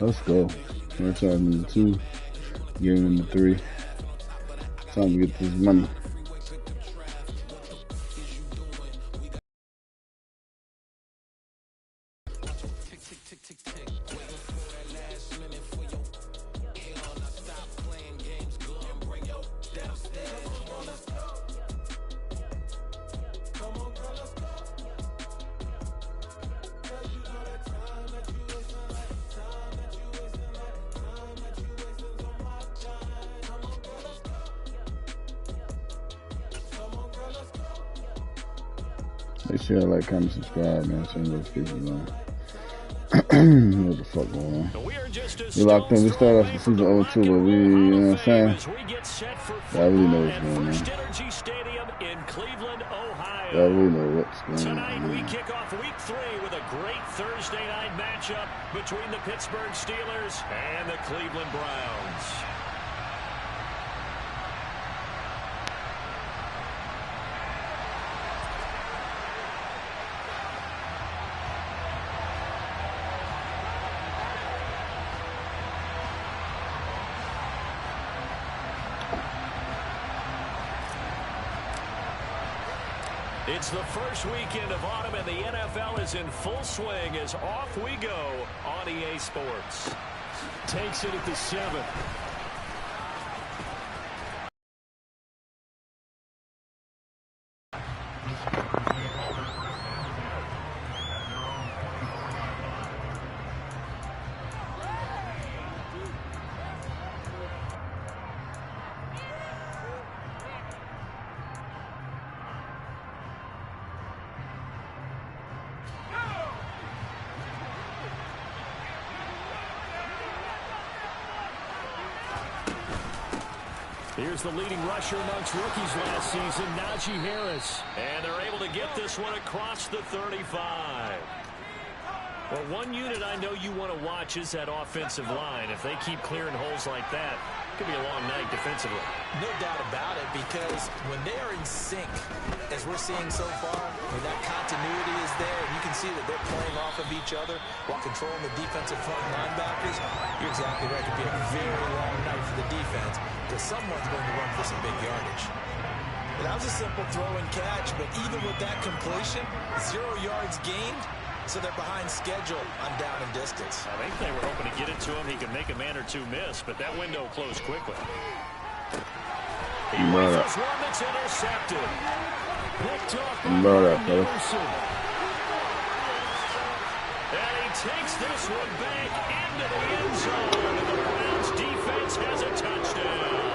Let's go. Franchise number 2. Game number 3. Time to get this money. Make sure you like, comment, subscribe, man. Send those people, man. What the fuck going on? We locked in. We started off the season 0-2, but we, you know what I'm saying? Y'all really know what's going on. Y'all really know what's going on. Tonight we kick off week 3 with a great Thursday night matchup between the Pittsburgh Steelers and the Cleveland Browns. It's the first weekend of autumn, and the NFL is in full swing as off we go on EA Sports. Takes it at the 7. Here's the leading rusher amongst rookies last season, Najee Harris. And they're able to get this one across the 35. Well, one unit I know you want to watch is that offensive line. If they keep clearing holes like that, it could be a long night defensively. No doubt about it, because when they are in sync, as we're seeing so far, when that continuity is there, and you can see that they're playing off of each other while controlling the defensive front linebackers, you're exactly right. It could be a very long night for the defense, because someone's going to run for some big yardage. That was a simple throw and catch, but even with that completion, 0 yards gained, so they're behind schedule on down and distance. I think they were hoping to get it to him. He could make a man or two miss, but that window closed quickly. He rifles one that's intercepted. Picked off by Anderson. And he takes this one back into the end zone. And the Browns defense has a touchdown.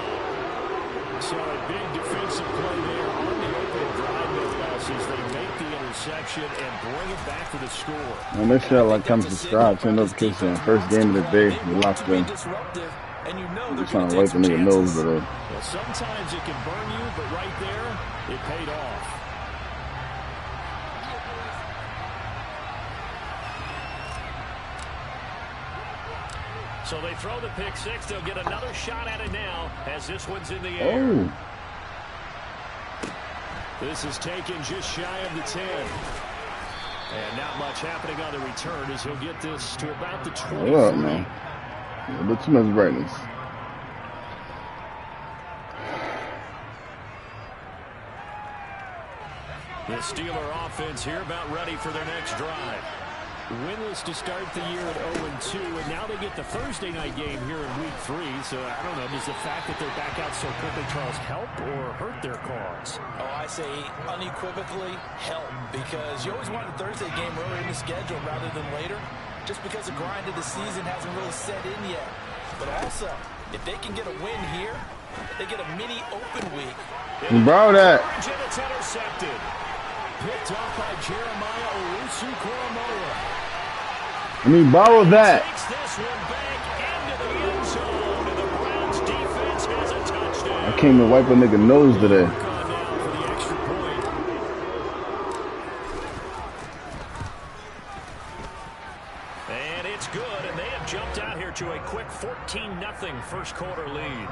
So a big defensive play there on the opening drive, no less, as they make the interception and bring it back to the score. Well, make sure y'all like, comment, subscribe, turn notifications. First game of the day, we locked in. I'm trying to wipe the nigga nose today. Well, sometimes it can burn you, but right there, it paid off. So they throw the pick 6. They'll get another shot at it now as this one's in the air. This is taken just shy of the 10. And not much happening on the return as he'll get this to about the 20. What up, man? A bit too much brightness. The Steeler offense here about ready for their next drive. Winless to start the year at 0-2, and now they get the Thursday night game here in week 3. So I don't know, does the fact that they're back out so quickly, Charles, help or hurt their cause? Oh, I say unequivocally help, because you always want a Thursday game earlier in the schedule rather than later, just because the grind of the season hasn't really set in yet. But also, if they can get a win here, they get a mini open week. Bro, that. It's intercepted. Picked off by Jeremiah Owusu-Koramoah. I mean, borrow that. Takes this one back into the end zone, and the Browns defense has a touchdown. I came to wipe a nigga nose today. For the extra point. And it's good, and they have jumped out here to a quick 14-0 first quarter lead.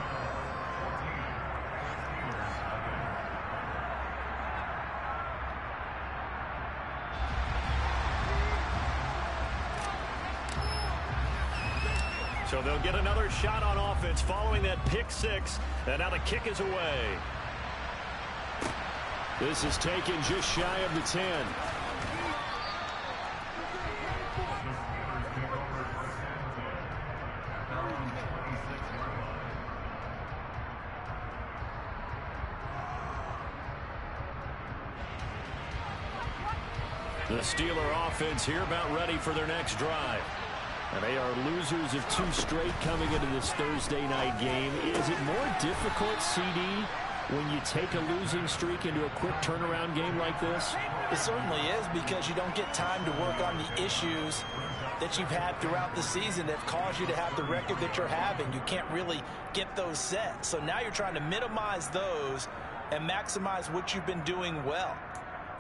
So they'll get another shot on offense following that pick six. And now the kick is away. This is taken just shy of the 10. The Steeler offense here about ready for their next drive. And they are losers of 2 straight coming into this Thursday night game. Is it more difficult, CD, when you take a losing streak into a quick turnaround game like this? It certainly is, because you don't get time to work on the issues that you've had throughout the season that have caused you to have the record that you're having. You can't really get those set. So now you're trying to minimize those and maximize what you've been doing well.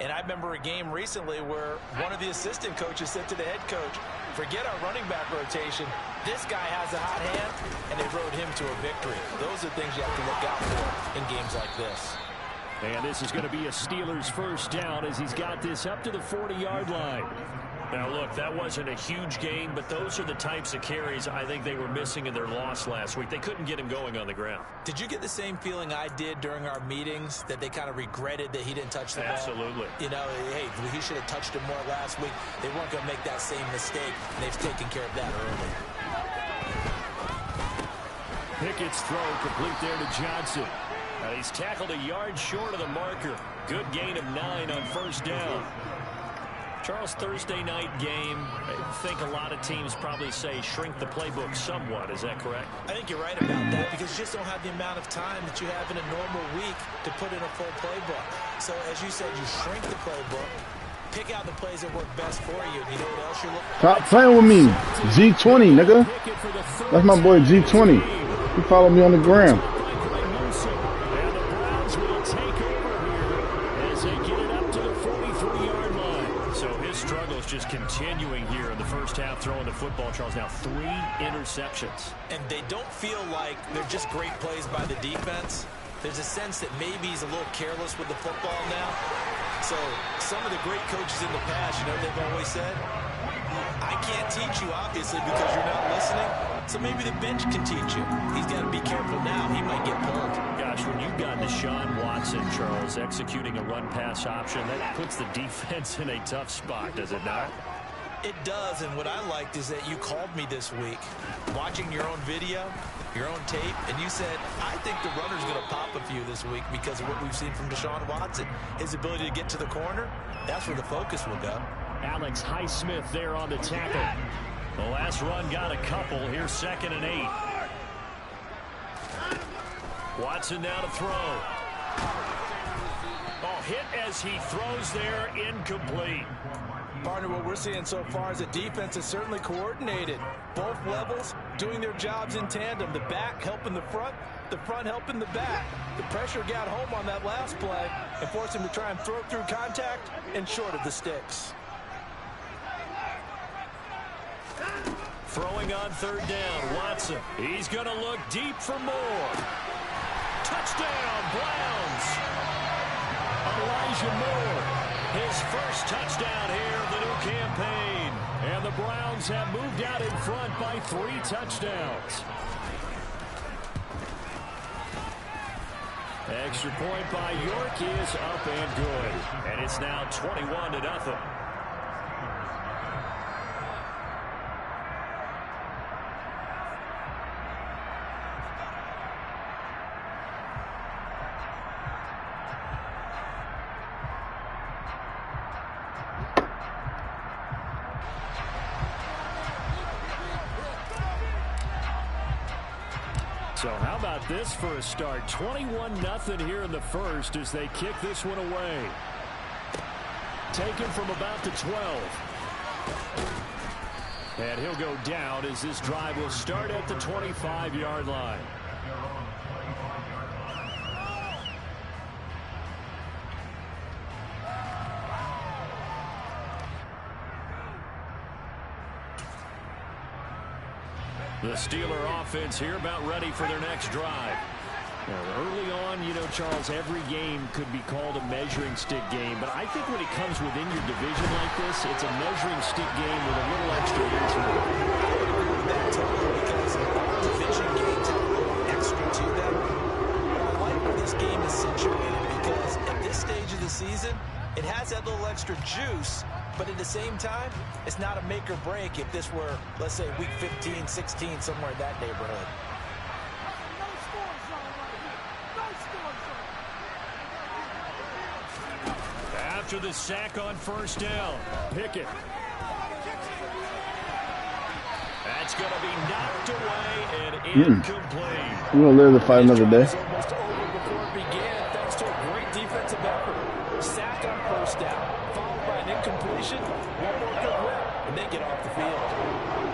And I remember a game recently where one of the assistant coaches said to the head coach, forget our running back rotation. This guy has a hot hand, and they rode him to a victory. Those are things you have to look out for in games like this. And this is going to be a Steelers first down as he's got this up to the 40-yard line. Now, look, that wasn't a huge gain, but those are the types of carries I think they were missing in their loss last week. They couldn't get him going on the ground. Did you get the same feeling I did during our meetings, that they kind of regretted that he didn't touch the ball? Absolutely. You know, hey, he should have touched it more last week. They weren't going to make that same mistake, and they've taken care of that early. Pickett's throw complete there to Johnson. Now he's tackled a yard short of the marker. Good gain of 9 on first down. Charles, Thursday night game, I think a lot of teams probably say shrink the playbook somewhat. Is that correct? I think you're right about that, because you just don't have the amount of time that you have in a normal week to put in a full playbook. So, as you said, you shrink the playbook, pick out the plays that work best for you. You know what else you're looking for? Stop playing with me. G20, nigga. That's my boy G20. He followed me on the gram. Just continuing here in the first half, throwing the football. Charles, now 3 interceptions. And they don't feel like they're just great plays by the defense. There's a sense that maybe he's a little careless with the football now. So some of the great coaches in the past, you know, they've always said, I can't teach you, obviously, because you're not listening. So maybe the bench can teach you. He's got to be careful now. He might get pulled. Gosh, when you've got Deshaun Watson, Charles, executing a run-pass option, that puts the defense in a tough spot, does it not? It does, and what I liked is that you called me this week, watching your own video, your own tape, and you said, I think the runner's going to pop a few this week because of what we've seen from Deshaun Watson. His ability to get to the corner, that's where the focus will go. Alex Highsmith there on the tackle. The last run got a couple. Here's 2nd and 8. Watson now to throw. Oh, hit as he throws there, incomplete. Partner, what we're seeing so far is the defense is certainly coordinated. Both levels doing their jobs in tandem. The back helping the front helping the back. The pressure got home on that last play and forced him to try and throw through contact and short of the sticks. Throwing on 3rd down, Watson. He's going to look deep for more. Touchdown, Browns. Elijah Moore, his first touchdown here of the new campaign. And the Browns have moved out in front by 3 touchdowns. Extra point by York is up and good. And it's now 21-0. So how about this for a start? 21-0 here in the first as they kick this one away. Taken from about the 12. And he'll go down as this drive will start at the 25-yard line. The Steeler offense here about ready for their next drive. Now, early on, you know, Charles, every game could be called a measuring stick game. But I think when it comes within your division like this, it's a measuring stick game with a little extra intrigue. That totally, because But at the same time, it's not a make or break if this were, let's say, week 15, 16, somewhere in that neighborhood. After the sack on first down, Pickett. That's going to be knocked away and incomplete. We're going to live to fight another day. Almost over before it began, thanks to a great defensive effort. Sack on first down, followed by an incompletion. One more good rep, and they get off the field.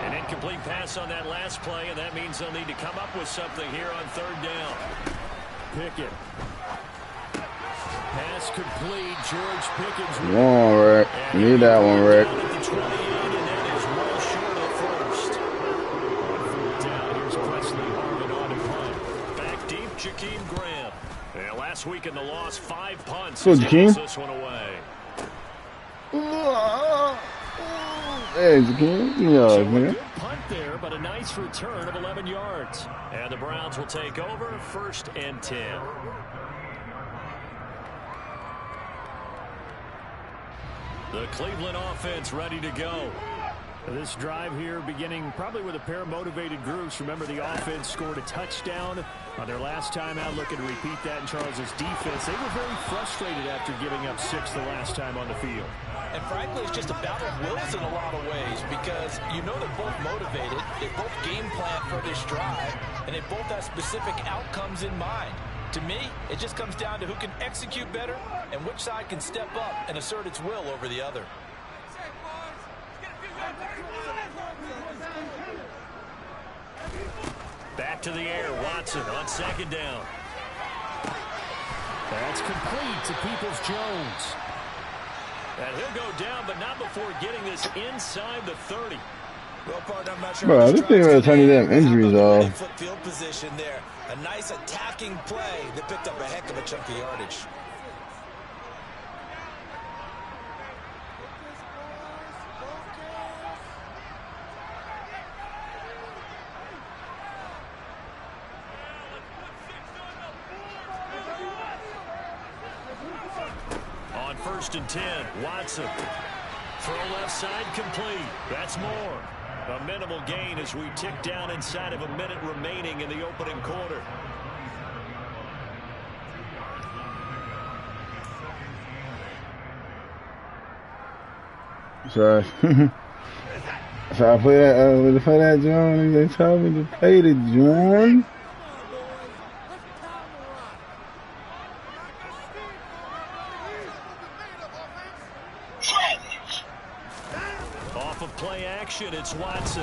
An incomplete pass on that last play, and that means they'll need to come up with something here on third down. Pickett. Pass complete. George Pickens. Come on, Rick. You need that one, Rick. Jakeem Graham. And last week in the loss, 5 punts. So Jakeem. This one away. Hey, Jakeem. Yeah, man. Good punt there, but a nice return of 11 yards. And the Browns will take over 1st and 10. The Cleveland offense ready to go. This drive here beginning probably with a pair of motivated groups. Remember, the offense scored a touchdown on their last time out. Looking to repeat that in Charles's defense. They were very frustrated after giving up 6 the last time on the field. And frankly, it's just a battle of wills in a lot of ways because you know they're both motivated. They both game plan for this drive, and they both have specific outcomes in mind. To me, it just comes down to who can execute better and which side can step up and assert its will over the other. Back to the air, Watson on 2nd down. That's complete to Peoples-Jones. And he'll go down, but not before getting this inside the 30. Well, partner, I'm not sure. Bro, this thing was turning them injuries off. Field position there. A nice attacking play that picked up a heck of a chunk of yardage. On 1st and 10, Watson. Throw left side complete. That's more. A minimal gain as we tick down inside of a minute remaining in the opening quarter. Sorry. So I play that, John. They told me to play the John. Off of play action, it's Watson.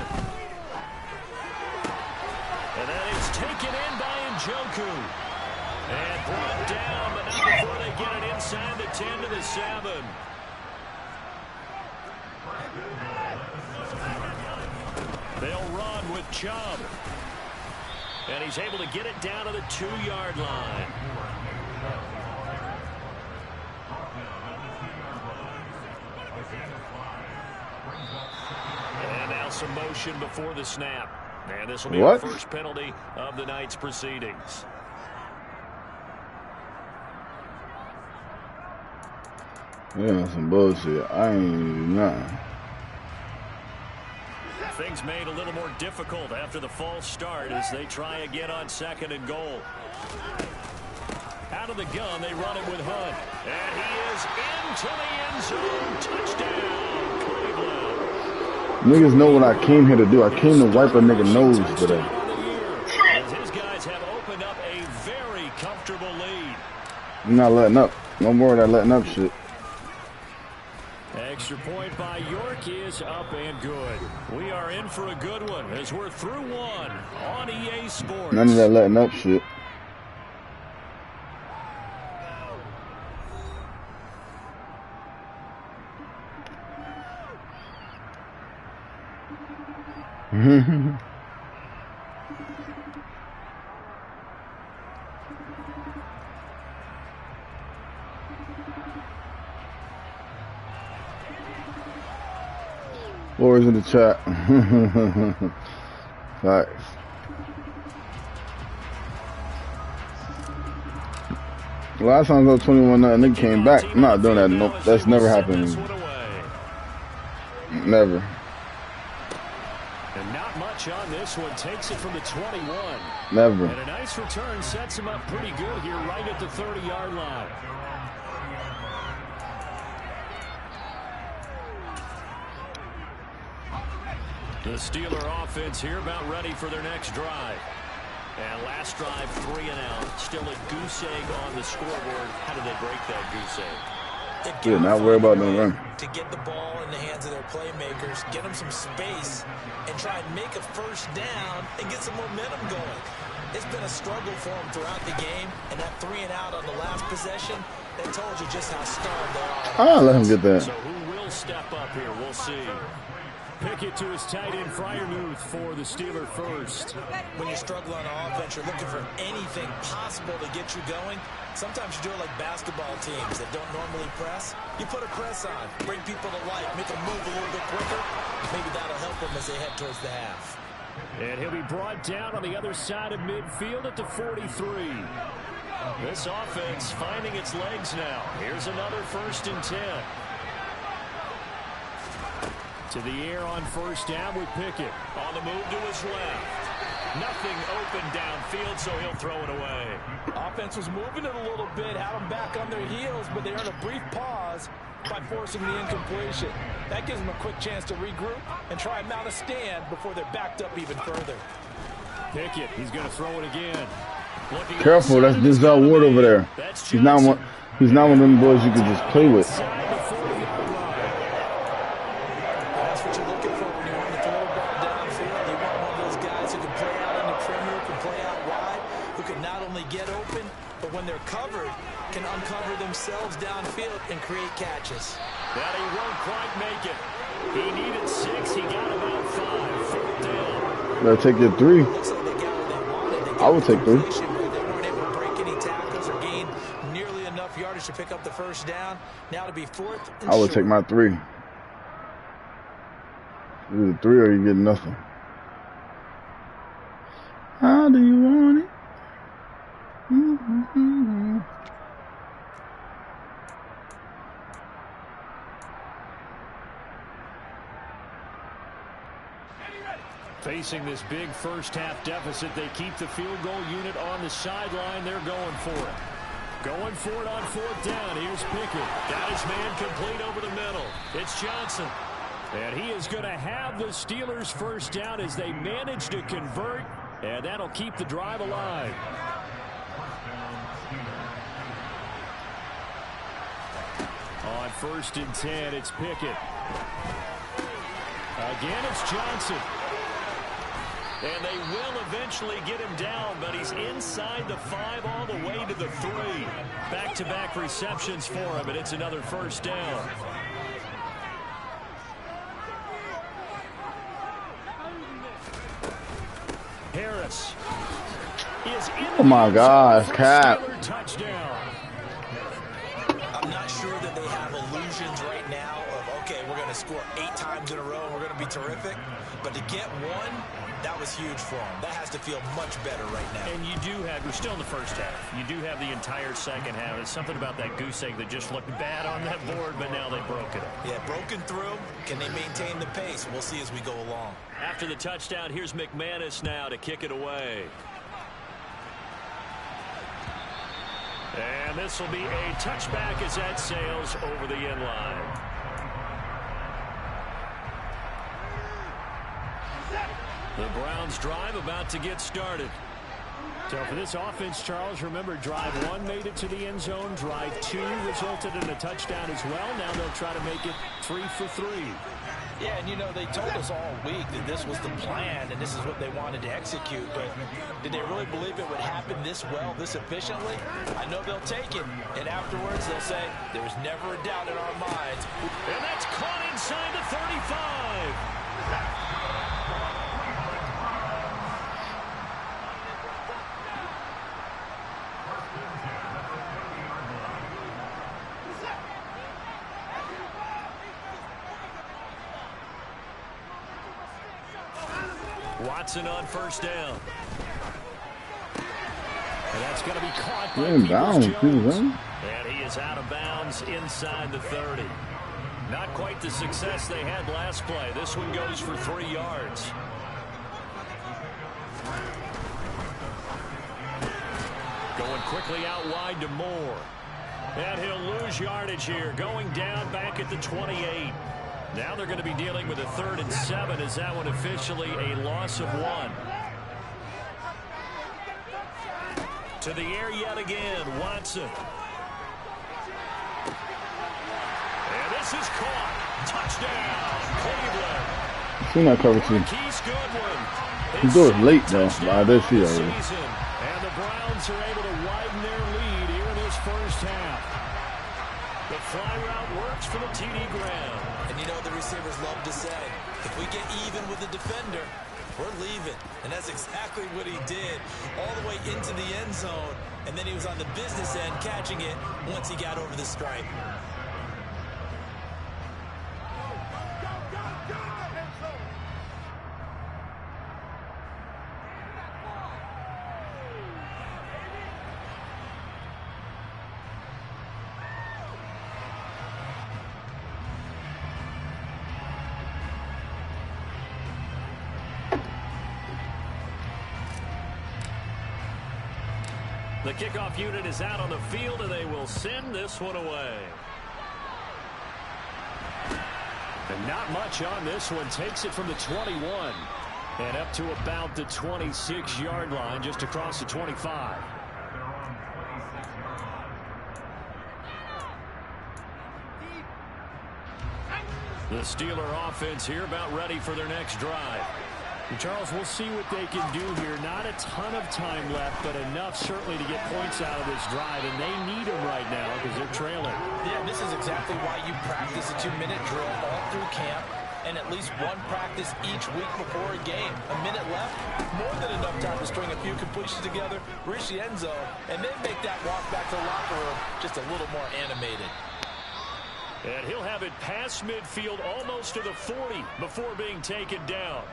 And that is taken in by Njoku. And brought down, but not before they get it inside the 10 to the 7. They'll run with Chubb. And he's able to get it down to the 2-yard line. And now some motion before the snap. And this will be our first penalty of the night's proceedings. Yeah, some bullshit. I ain't even do nothing. Things made a little more difficult after the false start as they try again on 2nd and goal. Out of the gun, they run it with Hunt. And he is into the end zone. Touchdown, Cleveland. Niggas know what I came here to do. I came to wipe a nigga nose today. As his guys have opened up a very comfortable lead. I'm not letting up. No more of that letting up shit. Extra point by York is up and good. We are in for a good one as we're through one on EA Sports. None of that letting up shit. Boys in the chat. Facts. Last time I was 21-0, nigga came back. I'm not doing that. Nope, that's never happened. Never. And not much on this one. Takes it from the 21. Never. And a nice return sets him up pretty good here right at the 30-yard line. The Steeler offense here about ready for their next drive. And last drive, 3 and out. Still a goose egg on the scoreboard. How did they break that goose egg? Yeah, not worry about no run. To get the ball in the hands of their playmakers, get them some space, and try and make a first down and get some momentum going. It's been a struggle for them throughout the game, and that 3 and out on the last possession, that told you just how starved they are. I'll let him get that. So who will step up here? We'll see. Pickett to his tight end, Freiermuth for the Steeler first. When you struggle on offense, you're looking for anything possible to get you going. Sometimes you do it like basketball teams that don't normally press. You put a press on, bring people to life, make them move a little bit quicker. Maybe that'll help them as they head towards the half. And he'll be brought down on the other side of midfield at the 43. This offense finding its legs now. Here's another 1st and 10. To the air on first down with Pickett. On the move to his left. Nothing open downfield, so he'll throw it away. Offense was moving it a little bit, had them back on their heels, but they earned a brief pause by forcing the incompletion. That gives them a quick chance to regroup and try and mount a stand before they're backed up even further. Pickett, he's going to throw it again. Careful, that's Denzel Ward over there. He's not one of them boys you can just play with. Themselves downfield and create catches. That he won't quite make it. He needed 6. He got about 5. 4th down. Better take your 3. Looks like they got what they wanted. I would take 3. They weren't able to break any tackles or gain nearly enough yardage to pick up the first down. Now to be 4th and I would short. take my 3. Either 3 or you get nothing. How do you want it? Facing this big first-half deficit, they keep the field goal unit on the sideline. They're going for it. Going for it on 4th down. Here's Pickett. Got his man complete over the middle. It's Johnson. And he is going to have the Steelers first down as they manage to convert. And that'll keep the drive alive. On 1st and 10, it's Pickett. Again, it's Johnson. And they will eventually get him down, but he's inside the 5 all the way to the 3. Back-to-back receptions for him, and it's another first down. Harris is in. Oh my gosh, Cap. Touchdown. I'm not sure that they have illusions right now of, okay, we're going to score 8 times in a row and we're going to be terrific. But to get 1, that was huge for them. That has to feel much better right now. And you do have, we're still in the first half. You do have the entire second half. It's something about that goose egg that just looked bad on that board, but now they broke it. Yeah, broken through. Can they maintain the pace? We'll see as we go along. After the touchdown, here's McManus now to kick it away. And this will be a touchback as that sails over the end line. The Browns drive about to get started. So for this offense, Charles, remember drive 1 made it to the end zone. Drive 2 resulted in a touchdown as well. Now they'll try to make it 3 for 3. Yeah, and you know, they told us all week that this was the plan and this is what they wanted to execute. But did they really believe it would happen this well, this efficiently? I know they'll take it. And afterwards, they'll say, there was never a doubt in our minds. And that's caught inside the 35. Watson on first down. And that's going to be caught by Jones. And he is out of bounds inside the 30. Not quite the success they had last play. This one goes for 3 yards. Going quickly out wide to Moore. And he'll lose yardage here. Going down back at the 28. Now they're going to be dealing with a 3rd and 7 as that one officially a loss of 1. To the air yet again, Watson. And this is caught. Touchdown, Cleveland. Seen that cover too. He's doing it late though. I did see that already. And the Browns are able to widen their lead here in this first half. The fly route works for the TD ground. And you know the receivers love to say, if we get even with the defender, we're leaving. And that's exactly what he did. All the way into the end zone. And then he was on the business end catching it once he got over the stripe. The kickoff unit is out on the field, and they will send this one away. And not much on this one. Takes it from the 21 and up to about the 26-yard line, just across the 25. The Steeler offense here about ready for their next drive. Charles, we'll see what they can do here. Not a ton of time left, but enough certainly to get points out of this drive, and they need them right now because they're trailing. Yeah, this is exactly why you practice a 2-minute drill all through camp and at least one practice each week before a game. A minute left, more than enough time to string a few completions together, reach the end zone, and then make that walk back to the locker room just a little more animated. And he'll have it past midfield almost to the 40 before being taken down.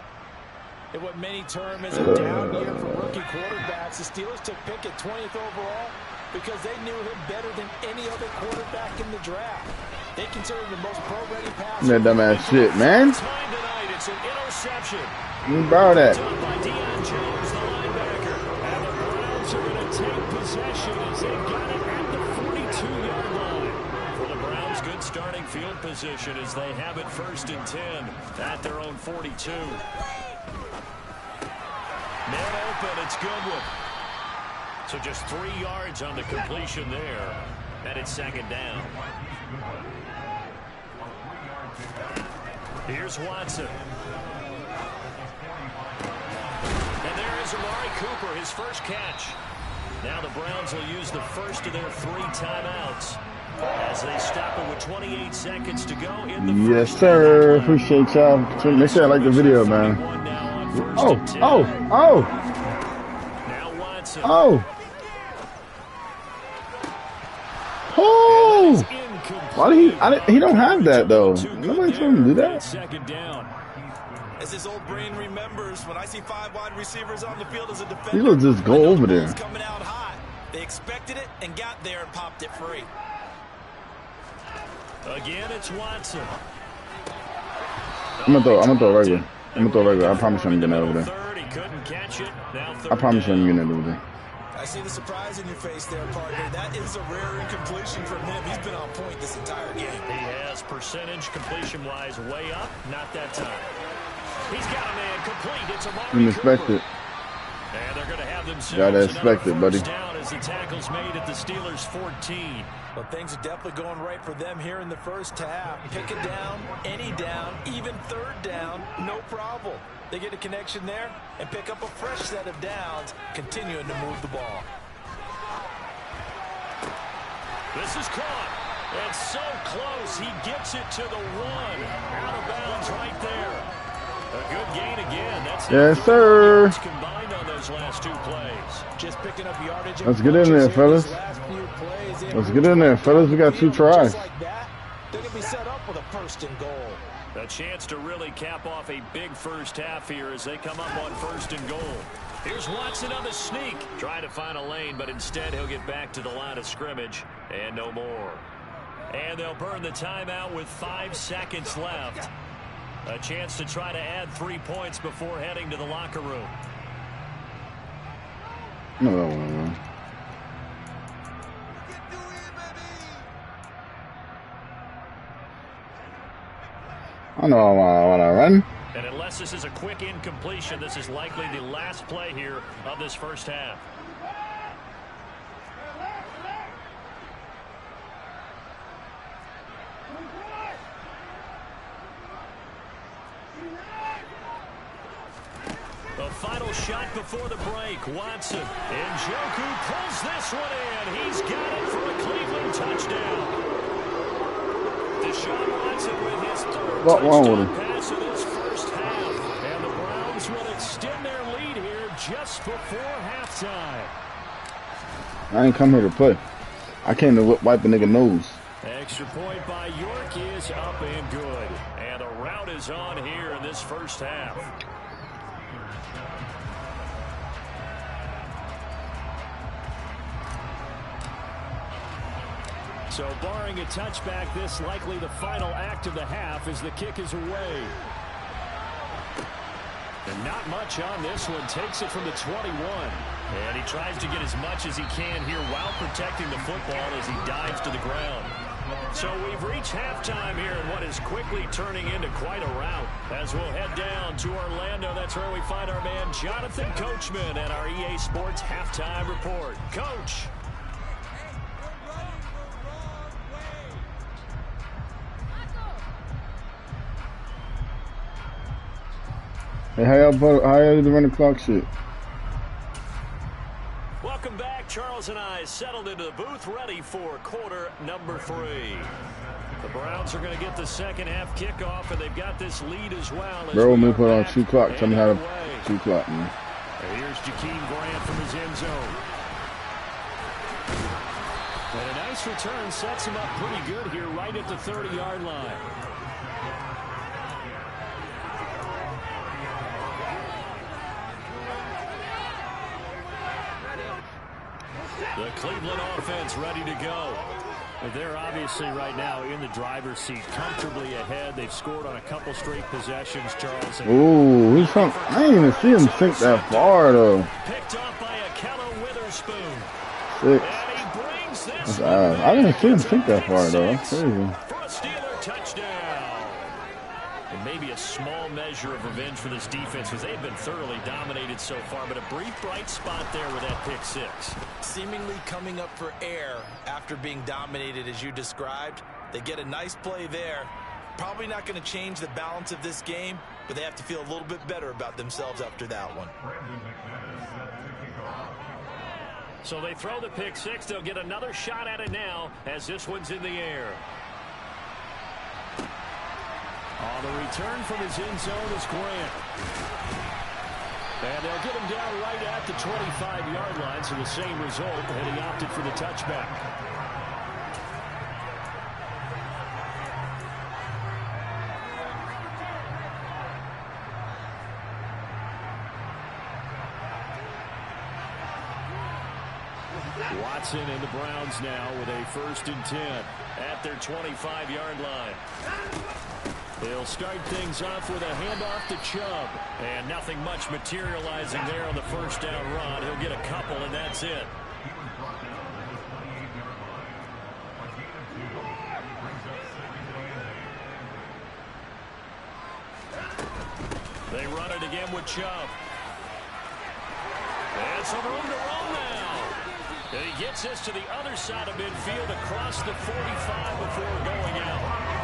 In what many term as a down year for rookie quarterbacks, the Steelers took Pickett 20th overall because they knew him better than any other quarterback in the draft. They considered him the most pro-ready passer. That dumbass shit, man. Time tonight, it's an interception. You borrow that. By Deion Jones, the linebacker. And the Browns are going to take possession as they got it at the 42-yard line. For the Browns, good starting field position as they have it 1st and 10 at their own 42. Man open, it's Goodwin. So just 3 yards on the completion there. And it's 2nd down. Here's Watson. And there is Amari Cooper, his first catch. Now the Browns will use the first of their 3 timeouts as they stop it with 28 seconds to go in the Yes, sir. Appreciate y'all. Make sure I like the video, man. Oh. Now Watson. Oh. Why did he don't have that though. Nobody told him to do that. 2nd down. As his old brain remembers, when I see 5 wide receivers on the field as a defender, He'll just go over there. Coming out hot. They expected it and got there and popped it free. Again, it's Watson. I'm gonna throw regular. I promise you I'm getting that over there. He couldn't catch it. Now I promise you I'm getting that over there. I see the surprise in your face there, partner. That is a rare incompletion from him. He's been on point this entire game. He has percentage completion-wise way up. Not that time. He's got a man complete. It's Amari Didn't expect Cooper. it. And they're going to have themselves Gotta expect it, buddy. down as the tackle's made at the Steelers' 14. Well, things are definitely going right for them here in the first half. Pick it down, any down, even 3rd down, no problem. They get a connection there and pick up a fresh set of downs, continuing to move the ball. This is caught. And so close. He gets it to the 1. Out of bounds right there. A good gain again. That's yes, sir. Combined on those last 2 plays. Just picking up yardage. Let's get in there, fellas. Let's get in there, fellas. We got 2 tries. Like that, they're going to be set up with a 1st and goal. A chance to really cap off a big first half here as they come up on 1st and goal. Here's Watson on the sneak. Trying to find a lane, but instead he'll get back to the line of scrimmage. And no more. And they'll burn the timeout with 5 seconds left. A chance to try to add 3 points before heading to the locker room. No. I know I want to run. And unless this is a quick incompletion, this is likely the last play here of this first half. The final shot before the break. Watson. And Njoku pulls this one in. He's got it for a Cleveland touchdown. Deshaun Watson with his third touchdown pass of this first half. And the Browns will extend their lead here just before halftime. I ain't come here to play. I came to wipe a nigga nose. Extra point by York is up and good. And the rout is on here in this first half. So barring a touchback, this likely the final act of the half as the kick is away. And not much on this one. Takes it from the 21. And he tries to get as much as he can here while protecting the football as he dives to the ground. So we've reached halftime here in what is quickly turning into quite a rout. As we'll head down to Orlando, that's where we find our man Jonathan Coachman at our EA Sports Halftime Report. Coach. Hey, how y'all do run the clock shit? Welcome back. Charles and I settled into the booth ready for quarter number 3. The Browns are going to get the second half kickoff, and they've got this lead as well. Bro, let me put on 2 clock. Tell me how to 2 clock, man. And here's Jakeem Grant from his end zone. And a nice return sets him up pretty good here right at the 30-yard line. The Cleveland offense ready to go. They're obviously right now in the driver's seat, comfortably ahead. They've scored on a couple straight possessions, Charles. Ooh, he's from. I didn't even see him sink that far, though. Picked off by Akello Witherspoon. 6. And he brings this I didn't see him sink that far, though. That's crazy. For a Steeler touchdown. And maybe a small measure of revenge for this defense because they've been thoroughly dominated so far, but a brief bright spot there with that pick 6. Seemingly coming up for air after being dominated as you described. They get a nice play there. Probably not going to change the balance of this game, but they have to feel a little bit better about themselves after that one. So they throw the pick 6. They'll get another shot at it now as this one's in the air. On the return from his end zone is Grant. And they'll get him down right at the 25-yard line, so the same result, and he opted for the touchback. Watson and the Browns now with a 1st and 10 at their 25-yard line. They'll start things off with a handoff to Chubb. And nothing much materializing there on the first down run. He'll get a couple, and that's it. They run it again with Chubb. And some room to run now. And he gets this to the other side of midfield across the 45 before going out.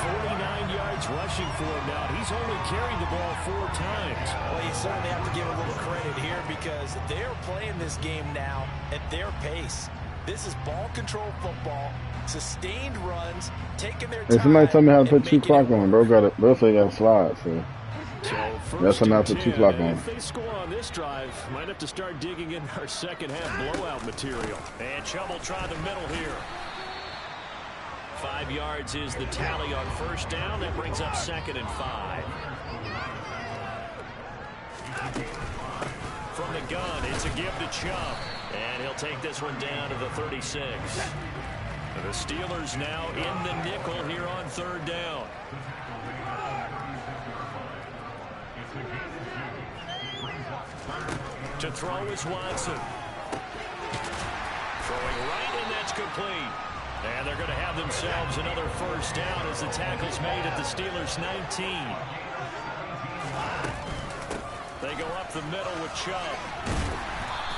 49 yards rushing for him now. He's only carried the ball 4 times. Well, you certainly have to give a little credit here because they're playing this game now at their pace. This is ball control football, sustained runs, taking their time. Hey, somebody tell me how to put 2 clock on, bro. Bro say you got to slide, so. That's enough to 2 clock on. If they score on this drive, might have to start digging in our second half blowout material. And Chubb will try the middle here. 5 yards is the tally on first down. That brings up 2nd and 5. From the gun, it's a give to Chubb. And he'll take this one down to the 36. The Steelers now in the nickel here on third down. To throw is Watson. Throwing right, and that's complete. And they're going to have themselves another first down as the tackle's made at the Steelers' 19. They go up the middle with Chubb.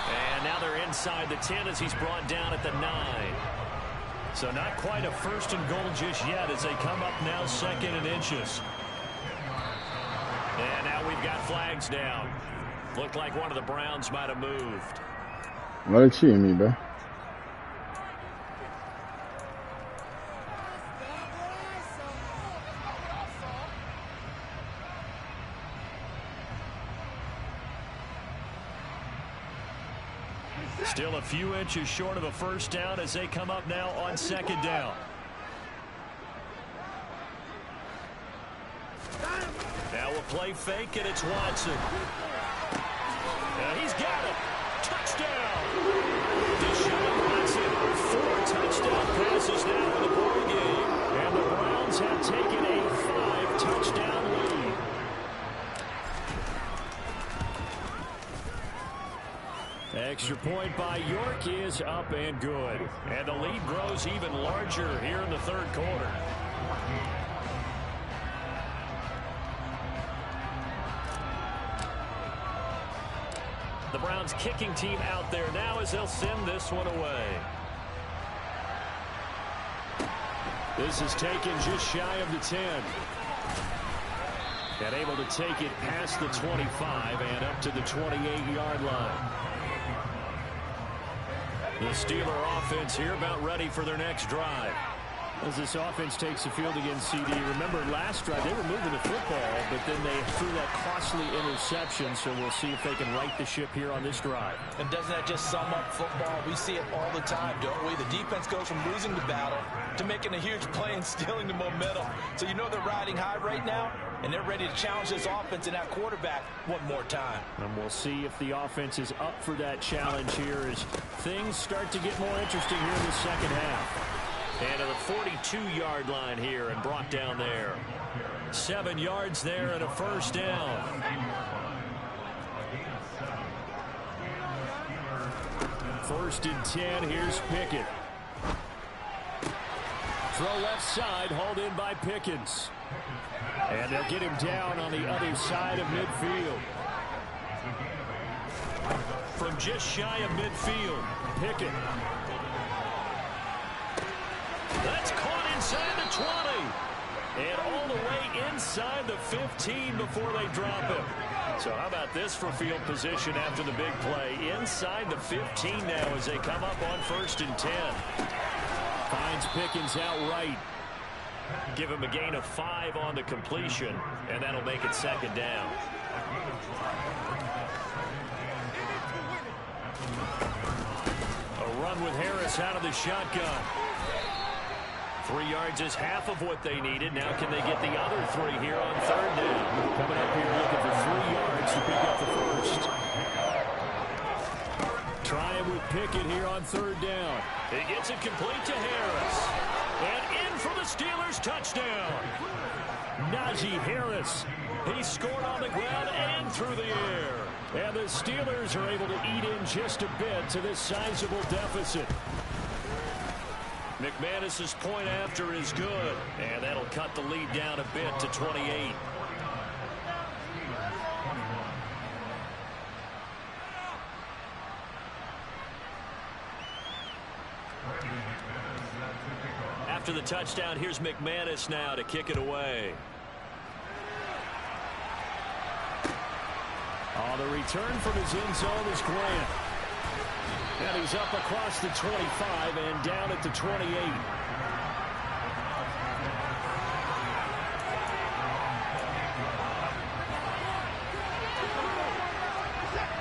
And now they're inside the 10 as he's brought down at the 9. So not quite a first and goal just yet as they come up now second and inches. And now we've got flags down. Looked like one of the Browns might have moved. What are you cheating me, bro? Still a few inches short of a first down as they come up now on second down. Now we'll play fake, and it's Watson. He's got it. Touchdown. Deshaun Watson, 4 touchdown passes now in the ball game. And the Browns have taken a 5-touchdown lead. Extra point by York is up and good. And the lead grows even larger here in the third quarter. The Browns kicking team out there now as they'll send this one away. This is taken just shy of the 10. And able to take it past the 25 and up to the 28-yard line. The Steeler offense here about ready for their next drive. As this offense takes the field against CD, remember last drive they were moving the football, but then they threw that costly interception, so we'll see if they can right the ship here on this drive. And doesn't that just sum up football? We see it all the time, don't we? The defense goes from losing the battle to making a huge play and stealing the momentum. So you know they're riding high right now, and they're ready to challenge this offense and that quarterback one more time. And we'll see if the offense is up for that challenge here as things start to get more interesting here in the second half. And to the 42-yard line here and brought down there. 7 yards there and a first down. First and 10, here's Pickett. Throw left side, hauled in by Pickens. And they'll get him down on the other side of midfield. From just shy of midfield, Pickett. That's caught inside the 20. And all the way inside the 15 before they drop him. So how about this for field position after the big play? Inside the 15 now as they come up on first and 10. Finds Pickens outright. Give him a gain of 5 on the completion, and that'll make it second down. A run with Harris out of the shotgun. 3 yards is half of what they needed. Now can they get the other 3 here on third down? Coming up here looking for 3 yards to pick up the first. Trying with Pickett here on third down. He gets it complete to Harris. And in for the Steelers touchdown. Najee Harris. He scored on the ground and through the air. And the Steelers are able to eat in just a bit to this sizable deficit. McManus's point after is good, and that'll cut the lead down a bit to 28. After the touchdown, here's McManus now to kick it away. Oh, the return from his end zone is Grant. And he's up across the 25 and down at the 28.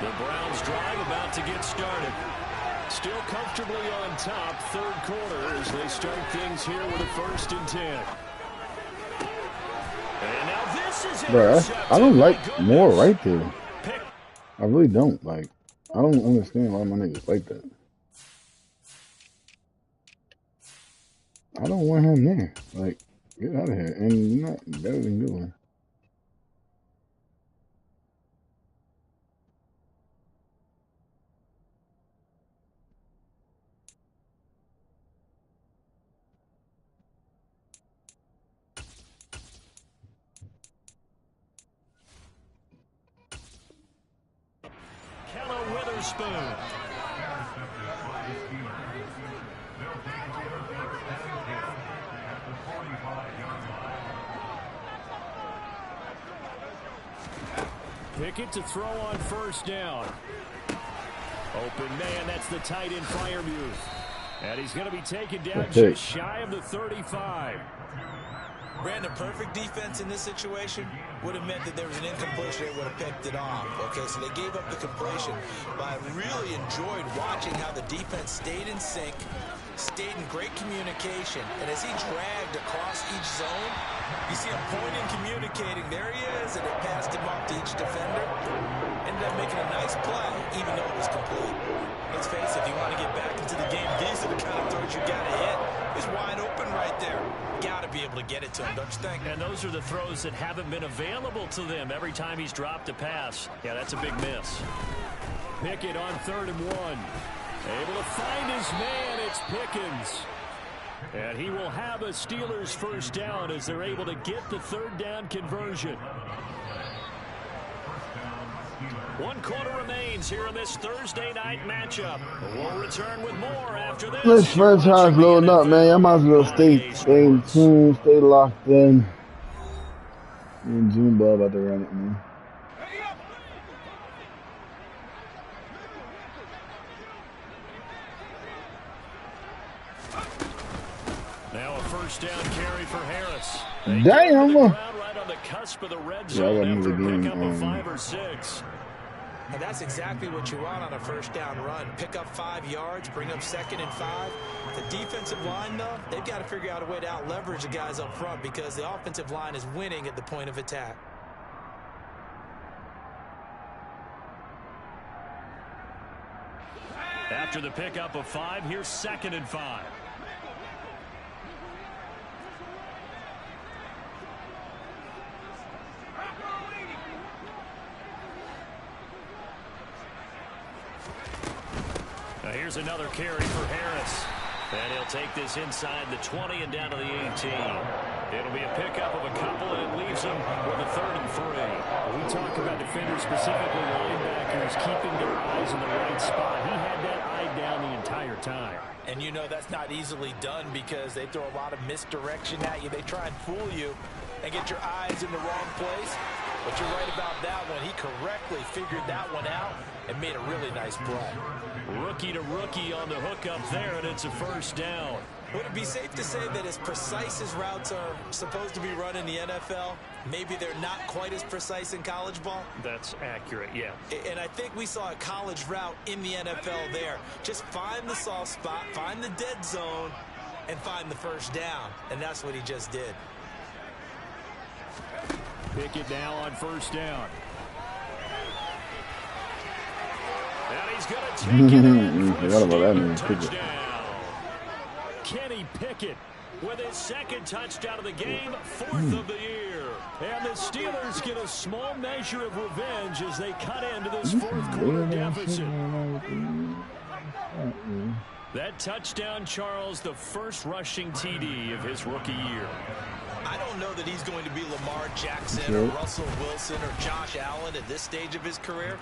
The Browns drive about to get started. Still comfortably on top, third quarter as they start things here with a first and 10. And now this is intercepted. I don't like more right there. I really don't. Like, I don't understand why my niggas like that. I don't want him there. Like, get out of here. And you're not better than good. Witherspoon. Pickett to throw on first down. Open man, that's the tight end Freiermuth. And he's going to be taken down just shy of the 35. Brandon, perfect defense in this situation would have meant that there was an incompletion. They would have picked it off. Okay, so they gave up the completion. But I really enjoyed watching how the defense stayed in sync, stayed in great communication. And as he dragged across each zone, you see him pointing, communicating. There he is, and it passed him off to each defender. Ended up making a nice play, even though it was complete. Let's face it, if you want to get back into the game, these are the kind of throws you got to hit. He's wide open right there. Got to be able to get it to him, don't you think? And those are the throws that haven't been available to them every time he's dropped a pass. Yeah, that's a big miss. Pickett on 3rd and 1. Able to find his man. It's Pickens. And he will have a Steelers first down as they're able to get the 3rd down conversion. 1 quarter remains here in this Thursday night matchup. We'll return with more after this. This franchise loading up, man. I might as well stay in tune, stay locked in. Me and Junebug about to run it, man. Now a first down carry for Harris. Damn! Right on the cusp of the red zone after a pickup of 5 or 6. And that's exactly what you want on a first down run. Pick up 5 yards, bring up 2nd and 5. The defensive line, though, they've got to figure out a way to out-leverage the guys up front because the offensive line is winning at the point of attack. After the pickup of 5, here's 2nd and 5. Here's another carry for Harris. And he'll take this inside the 20 and down to the 18. It'll be a pickup of a couple, and it leaves him with a 3rd and 3. We talk about defenders, specifically linebackers, keeping their eyes in the right spot. He had that eye down the entire time. And you know that's not easily done because they throw a lot of misdirection at you. They try and fool you and get your eyes in the wrong place. But you're right about that one. He correctly figured that one out and made a really nice play. Rookie to rookie on the hook up there, and it's a first down. Would it be safe to say that as precise as routes are supposed to be run in the NFL, maybe they're not quite as precise in college ball? That's accurate, yeah. And I think we saw a college route in the NFL there. Just find the soft spot, find the dead zone, and find the first down. And that's what he just did. Pickett now on first down. And he's going to take it in for a touchdown. Kenny Pickett with his 2nd touchdown of the game, 4th of the year. And the Steelers get a small measure of revenge as they cut into this 4th quarter deficit. That touchdown, Charles, the first rushing TD of his rookie year. I don't know that he's going to be Lamar Jackson or Russell Wilson or Josh Allen at this stage of his career,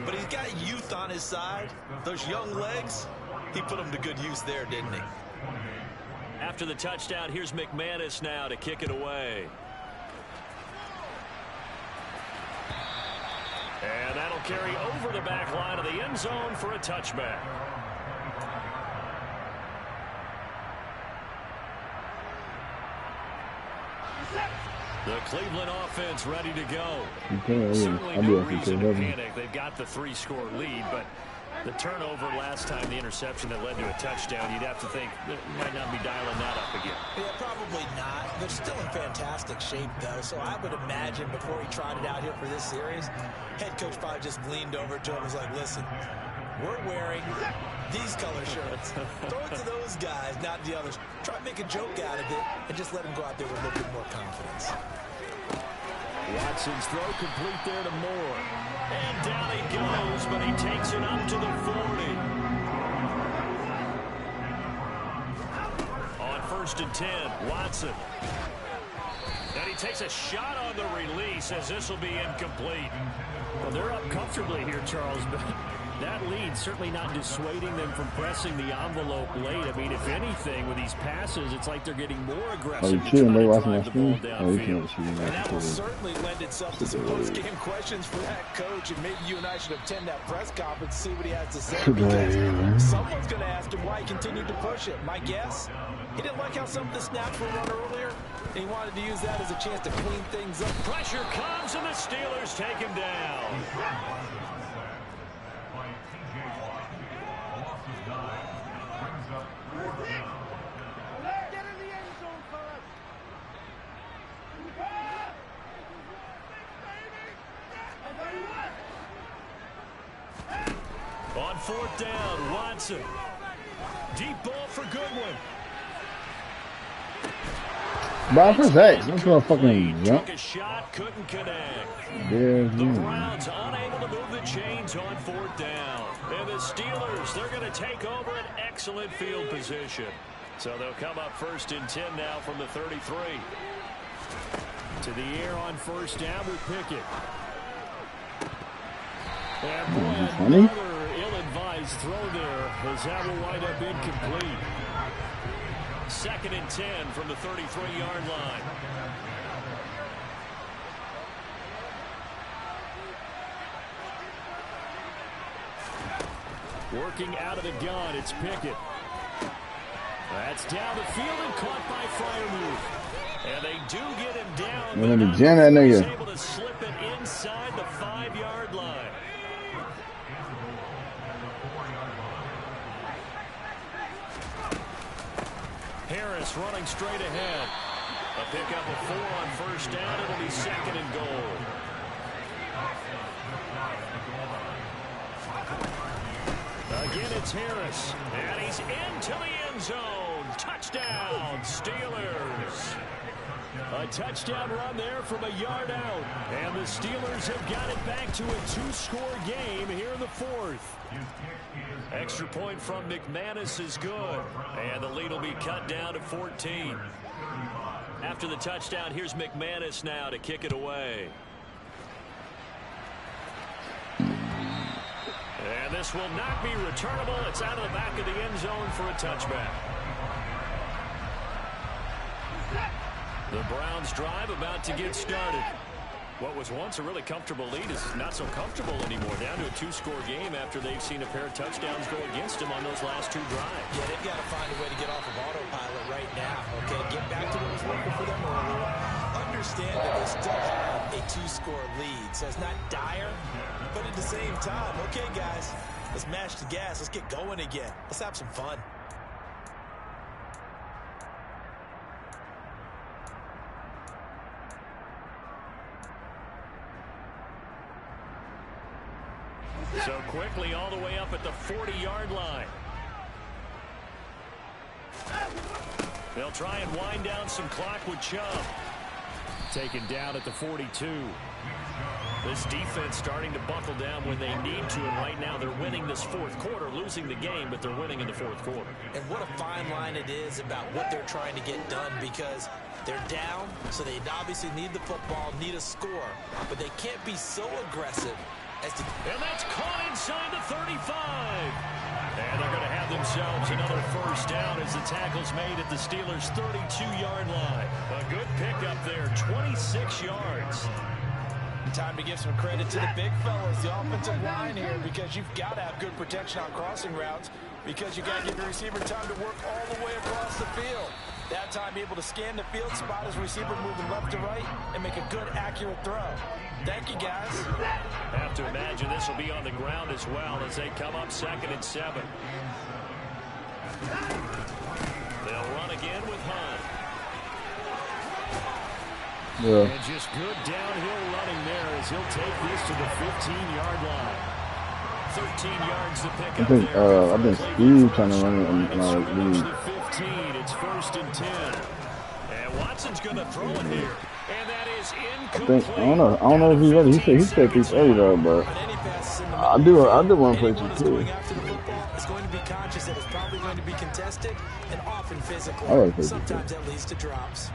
but he's got youth on his side. Those young legs, he put them to good use there, didn't he? After the touchdown, here's McManus now to kick it away. And that'll carry over the back line of the end zone for a touchback. The Cleveland offense ready to go. Certainly no reason to panic. They've got the 3-score lead, but the turnover last time, the interception that led to a touchdown, you'd have to think they might not be dialing that up again. Yeah, probably not. They're still in fantastic shape, though, so I would imagine before he tried it out here for this series, head coach probably just leaned over to him and was like, listen, we're wearing these color shirts. Throw it to those guys, not the others. Try to make a joke out of it and just let them go out there with a little bit more confidence. Watson's throw complete there to Moore. And down he goes, but he takes it up to the 40. On 1st and 10, Watson. And he takes a shot on the release as this will be incomplete. Well, they're up comfortably here, Charles, but that lead certainly not dissuading them from pressing the envelope late. I mean, if anything, with these passes, it's like they're getting more aggressive. Oh, you watching my screen? Oh, you and that will certainly lend itself to some post-game questions for that coach, and maybe you and I should attend that press conference to see what he has to say, because someone's going to ask him why he continued to push it. My guess, he didn't like how some of the snaps were run earlier, and he wanted to use that as a chance to clean things up. Pressure comes, and the Steelers take him down. On 4th down, Watson. Deep ball for Goodwin. Bob, for sakes, that's what fucking jump. Took a shot, couldn't connect. Yeah, the Browns unable to move the chains on 4th down. And the Steelers, they're going to take over an excellent field position. So they'll come up 1st and 10 now from the 33. To the air on 1st down with Pickett. And boy, another ill-advised throw there, as that will wind up incomplete. 2nd and 10 from the 33-yard line. Working out of the gun, it's Pickett. That's down the field and caught by Freiermuth. And they do get him down. Well, let me jam that nigga. He's able to slip it inside the 5-yard line. Harris running straight ahead. A pickup of 4 on 1st down. It'll be 2nd and goal. Again, it's Harris. And he's into the end zone. Touchdown, Steelers. A touchdown run there from a yard out. And the Steelers have got it back to a 2-score game here in the 4th. Extra point from McManus is good. And the lead will be cut down to 14. After the touchdown, here's McManus now to kick it away. And this will not be returnable. It's out of the back of the end zone for a touchback. The Browns drive about to get started. What was once a really comfortable lead is not so comfortable anymore. Down to a 2-score game after they've seen a pair of touchdowns go against them on those last 2 drives. Yeah, they've got to find a way to get off of autopilot right now. Okay, get back to what was working for them earlier. Understand that they still have a 2-score lead, so it's not dire, but at the same time, okay, guys, let's mash the gas. Let's get going again. Let's have some fun. So quickly all the way up at the 40-yard line. They'll try and wind down some clock with Chubb. Taken down at the 42. This defense starting to buckle down when they need to, and right now they're winning this 4th quarter, losing the game, but they're winning in the 4th quarter. And what a fine line it is about what they're trying to get done, because they're down, so they obviously need the football, need a score, but they can't be so aggressive as to... And that's caught inside the 35. And they're going to have themselves another 1st down as the tackle's made at the Steelers' 32-yard line. A good pickup there, 26 yards. Time to give some credit to the big fellas, the offensive line here, because you've got to have good protection on crossing routes, because you got to give your receiver time to work all the way across the field. That time, be able to scan the field, spot his receiver moving left to right, and make a good, accurate throw. Thank you, guys. Have to imagine this will be on the ground as well as they come up 2nd and 7. They'll run again with Hunt. Yeah. And just good downhill running there as he'll take this to the 15-yard line. 13 yards to pick I up think there. I think Steve trying to run it and Scrimmage the 15. It's 1st and 10. And Watson's going to throw it here. And that is incomplete. I don't know if he's ready. He said he's ready though, but I do want to play some kids. It's going to be conscious that it's probably going to be contested and often physical. Sometimes that leads to drops.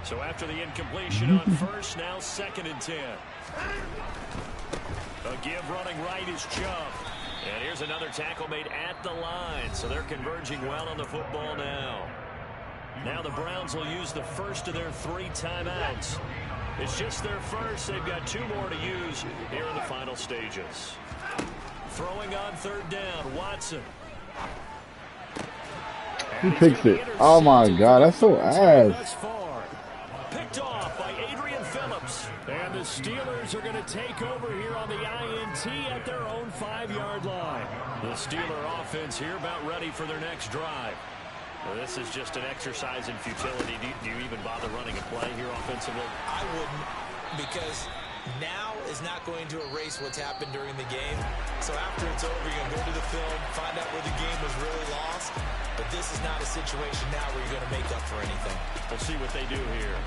So after the incompletion on first, now 2nd and 10. A give running right is Chubb. And here's another tackle made at the line. So they're converging well on the football now. Now the Browns will use the first of their 3 timeouts. It's just their first. They've got 2 more to use here in the final stages. Throwing on 3rd down, Watson. He picks it. Oh my God, that's so ass. Picked off by Adrian Phillips. And the Steelers are going to take over here on the INT at their own 5-yard line. The Steeler offense here about ready for their next drive. Well, this is just an exercise in futility. Do you even bother running a play here offensively? I wouldn't, because now is not going to erase what's happened during the game. So after it's over, you're going to go to the film, find out where the game was really lost. But this is not a situation now where you're going to make up for anything. We'll see what they do here.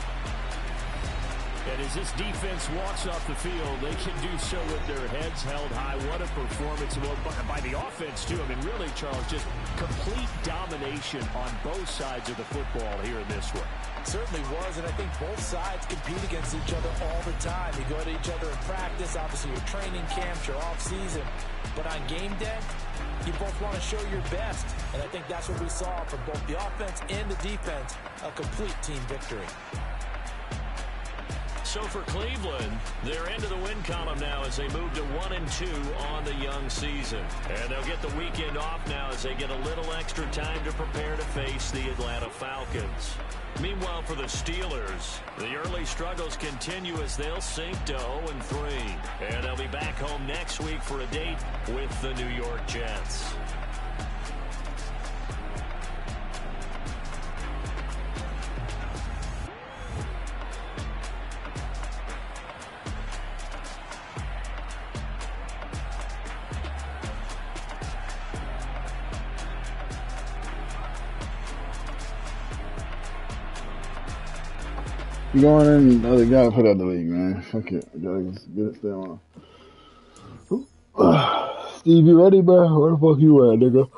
And as this defense walks off the field, they can do so with their heads held high. What a performance by the offense, too. I mean, really, Charles, just complete domination on both sides of the football here in this one. Certainly was, and I think both sides compete against each other all the time. You go to each other in practice, obviously your training camps, your off-season. But on game day, you both want to show your best. And I think that's what we saw from both the offense and the defense, a complete team victory. So for Cleveland, they're into the win column now as they move to 1-2 on the young season. And they'll get the weekend off now as they get a little extra time to prepare to face the Atlanta Falcons. Meanwhile, for the Steelers, the early struggles continue as they'll sink to 0-3. And they'll be back home next week for a date with the New York Jets. You going in? No, they gotta put out the league, man. Fuck it. I gotta get it still on. Steve, you ready, bro? Where the fuck you at, nigga?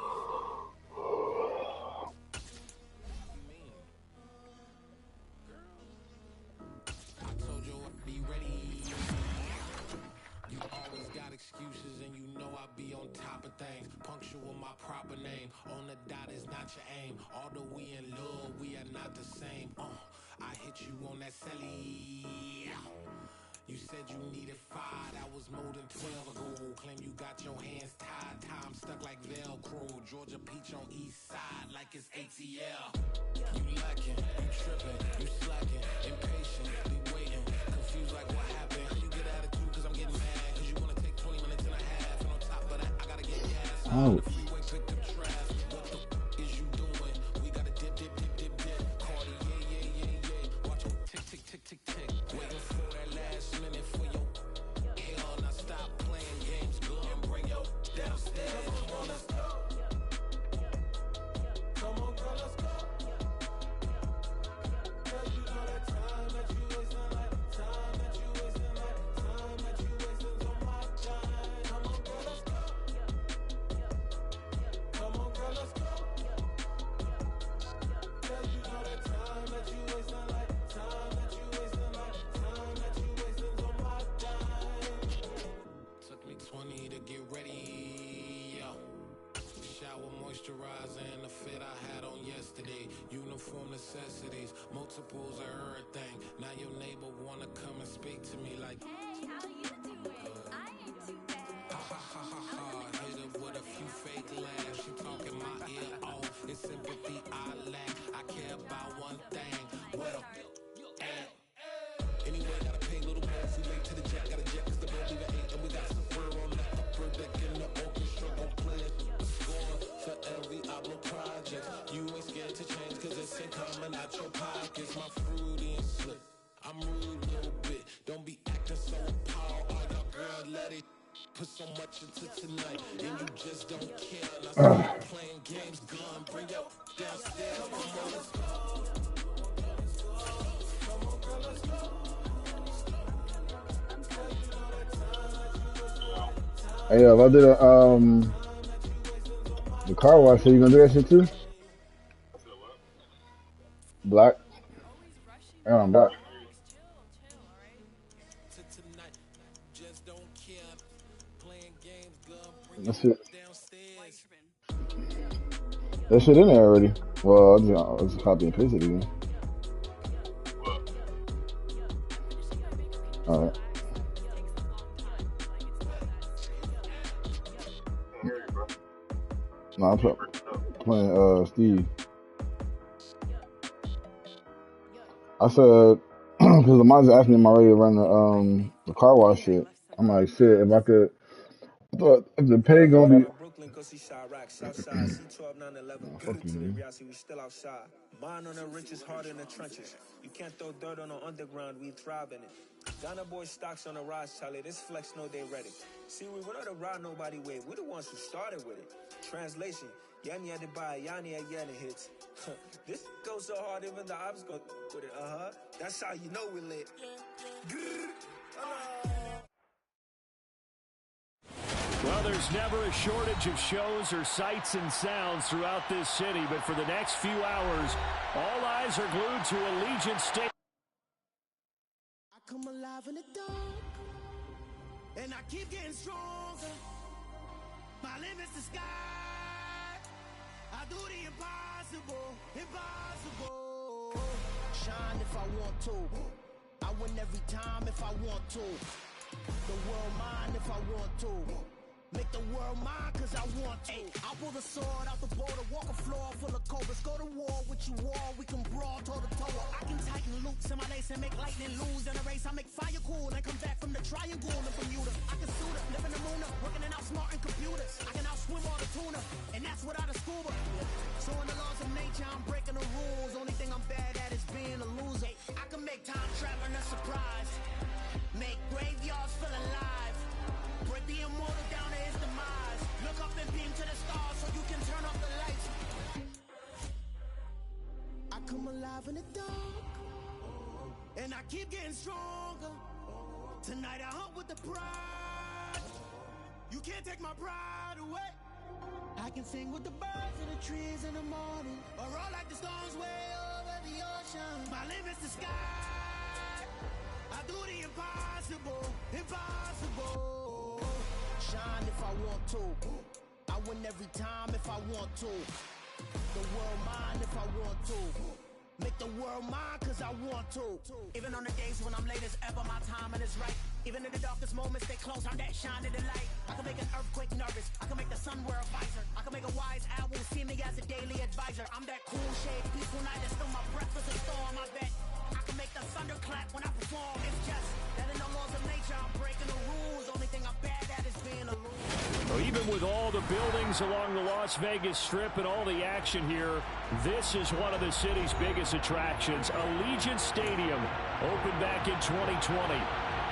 You said you needed 5, that was more than 12 ago. Claim you got your hands tied, time stuck like Velcro. Georgia Peach on east side like it's ATL. You lacking, you tripping, you slacking, impatient, be waiting, confused like what happened. You get attitude cause I'm getting mad, cause you wanna take 20 minutes and a half. And on top of that, I gotta get gas. Oh. Freeway pick up trash. What the is you doing? We gotta dip. Cardi, yeah. Watch it tick, tick. Waiting for that last minute for your hell. Now stop playing games, go and bring your downstairs. Come on, let's go. Come on, girl, let's go. Cause you know that time that you wasting, like time that you wasting, like time that you wasting on my time. Come on, girl, let's go. Come on, girl, let's go. Cause you know that time that you wasting, like time that you wasting, like time that you wasting on my time. Took me 20 to get ready, yo. Shower moisturizer and the fit I had on yesterday. Uniform necessities, multiples of everything. Now your neighbor wanna come and speak to me like, hey, how you doing? I ain't too bad. ha. Hit her with a few fake laughs. She talking my ear off. It's sympathy I lack. I care about one thing. What a at. Anyway, gotta pay little more. We late to the jet, got a jet cause the boat leave at 8. And we got some fur on the upper deck in the orchestra. Gon' play a score for every album project. You ain't scared to change cause it's ain't coming out your pockets. My fruity and slick. I'm rude a little bit. Don't be acting so appalled. All your girl let it. Put so much into tonight, and you just don't care. And I start playing games, gun, bring your downstairs. Come on, let's go. Come on, girl, let's go. Hey, if I did the car wash, so you gonna do that shit too? Black? Yeah, I'm black. Just don't care. Playing games, gun, bring That's your it. downstairs. That shit in there already. Well, I'll just copy and paste it again. Alright. No, I'm playing Steve. I said, because the mods asked me am I ready to run the car wash shit. I'm like, shit, if I could, I thought if the pay gonna be. Brooklyn, go see Chirac, Southside, C12, 911. Nah, fuck you, man. We still outside. Mine on the riches, hard in the trenches. You can't throw dirt on the underground, we thrive in it. Ghana boy stocks on the rise, Charlie. This flex know they ready. See, we're not the ride nobody with. We're the ones who started with it. Translation, Yanni had to buy, Yanni had Yanni hits. This goes so hard, even the ops go with it. That's how you know we lit. Well, there's never a shortage of shows or sights and sounds throughout this city, but for the next few hours, all eyes are glued to Allegiant Stadium. I come alive in the dark, and I keep getting stronger. My limit's the sky. I do the impossible, impossible. Shine if I want to. I win every time if I want to. The world mine if I want to. Make the world mine cause I want to. I'll pull the sword out the border, walk a floor full of cobras. Go to war with you war, we can brawl toe to toe. I can tighten loops in my lace and make lightning lose in a race. I make fire cool and come back from the triangle in Bermuda. I can suit up, live in the moon up, working and outsmarting computers. I can outswim all the tuna, and that's without a scuba. So in the laws of nature, I'm breaking the rules. Only thing I'm bad at is being a loser. I can make time traveling a surprise. Make graveyards feel alive. Break the immortal down to his demise. Look up and beam to the stars so you can turn off the lights. I come alive in the dark, and I keep getting stronger. Tonight I hunt with the pride. You can't take my pride away. I can sing with the birds and the trees in the morning, or roll like the storms way over the ocean. My limit's the sky. I do the impossible, impossible. Shine if I want to. I win every time if I want to. The world mine if I want to. Make the world mine cause I want to. Even on the days when I'm late as ever, my timing is right. Even in the darkest moments, stay close, I'm that shining the light. I can make an earthquake nervous, I can make the sun wear a visor. I can make a wise owl see me as a daily advisor. I'm that cool shade, peaceful night that's still my breath is a storm, I bet. I can make the thunder clap when I perform. It's just that in the laws of nature, I'm breaking the rules. Only thing I'm bad at is being a loser. Well, even with all the buildings along the Las Vegas Strip and all the action here, this is one of the city's biggest attractions. Allegiant Stadium opened back in 2020.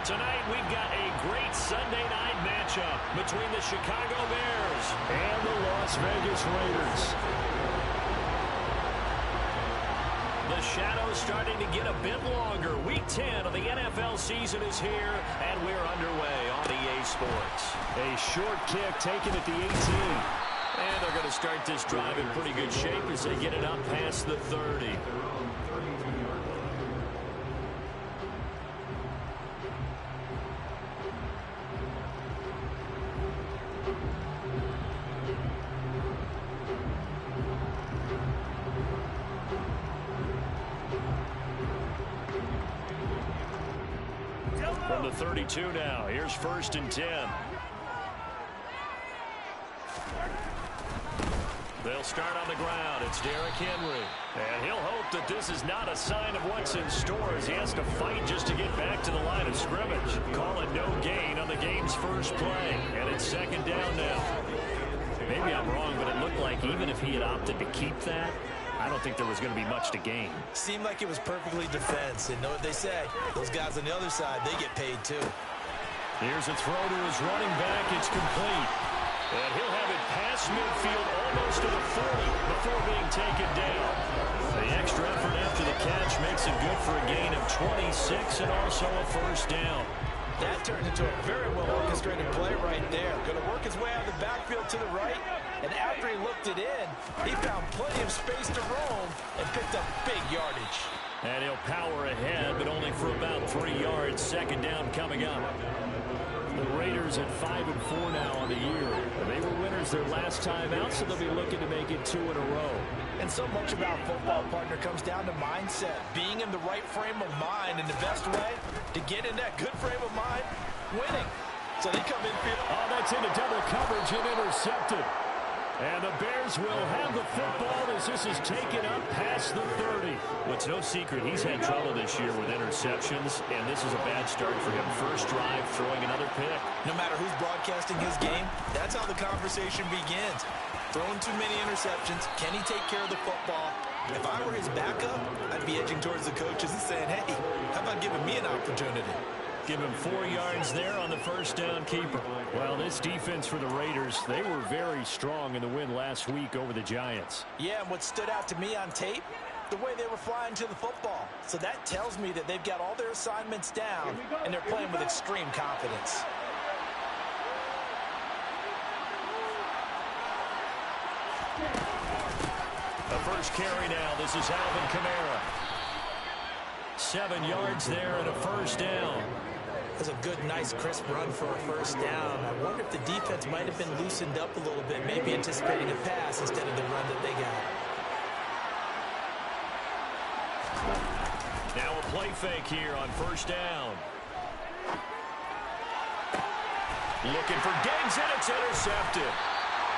Tonight, we've got a great Sunday night matchup between the Chicago Bears and the Las Vegas Raiders. The shadow's starting to get a bit longer. Week 10 of the NFL season is here, and we're underway on EA Sports. A short kick taken at the 18. And they're going to start this drive in pretty good shape as they get it up past the 30. From the 32 now, here's 1st and 10. They'll start on the ground. It's Derrick Henry. And he'll hope that this is not a sign of what's in store as he has to fight just to get back to the line of scrimmage. Call it no gain on the game's first play. And it's 2nd down now. Maybe I'm wrong, but it looked like even if he had opted to keep that, I don't think there was going to be much to gain. Seemed like it was perfectly defense. And know what they say? Those guys on the other side, they get paid too. Here's a throw to his running back. It's complete. And he'll have it past midfield almost to the 40 before being taken down. The extra effort after the catch makes it good for a gain of 26 and also a first down. That turned into a very well-orchestrated play right there. Going to work his way out of the backfield to the right, and after he looked it in, he found plenty of space to roam and picked up big yardage. And he'll power ahead, but only for about 3 yards. Second down coming up. The Raiders at 5-4 now on the year. They were winners their last time out, so they'll be looking to make it 2 in a row. And so much about football, partner, comes down to mindset. Being in the right frame of mind, and the best way to get in that good frame of mind, winning. So they come in. Oh, that's into double coverage and intercepted. And the Bears will have the football as this is taken up past the 30. Well, it's no secret he's had trouble this year with interceptions, and this is a bad start for him. First drive, throwing another pick. No matter who's broadcasting his game, that's how the conversation begins. Throwing too many interceptions. Can he take care of the football? If I were his backup, I'd be edging towards the coaches and saying, hey, how about giving me an opportunity? Give him 4 yards there on the first down keeper. Well, this defense for the Raiders, they were very strong in the win last week over the Giants. Yeah, and what stood out to me on tape, the way they were flying to the football. So that tells me that they've got all their assignments down, and they're playing with extreme confidence. The first carry now. This is Alvin Kamara. 7 yards there and a first down. That's a good, nice, crisp run for a first down. I wonder if the defense might have been loosened up a little bit, maybe anticipating a pass instead of the run that they got. Now a play fake here on first down. Looking for Diggs, and it's intercepted.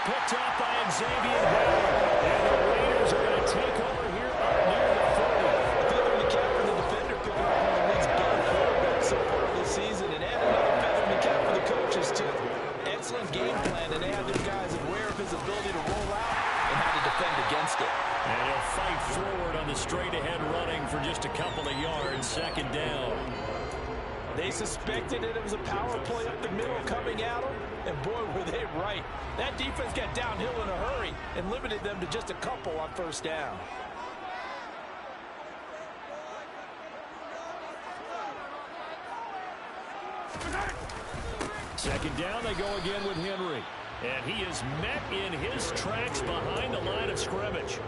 Picked off by Xavier Howard. And the Raiders are going to take over here up near the 40. Feather in the cap for the defender, picking up one of the league's better quarterbacks so far this season. And add another feather in the cap for the coaches, too. Excellent game plan, and they have their guys aware of his ability to roll out and how to defend against it. And he'll fight forward on the straight-ahead running for just a couple of yards. Second down. They suspected it was a power play up the middle coming at them, and boy, were they right. That defense got downhill in a hurry and limited them to just a couple on first down. Second down, they go again with Henry. And he is met in his tracks behind the line of scrimmage.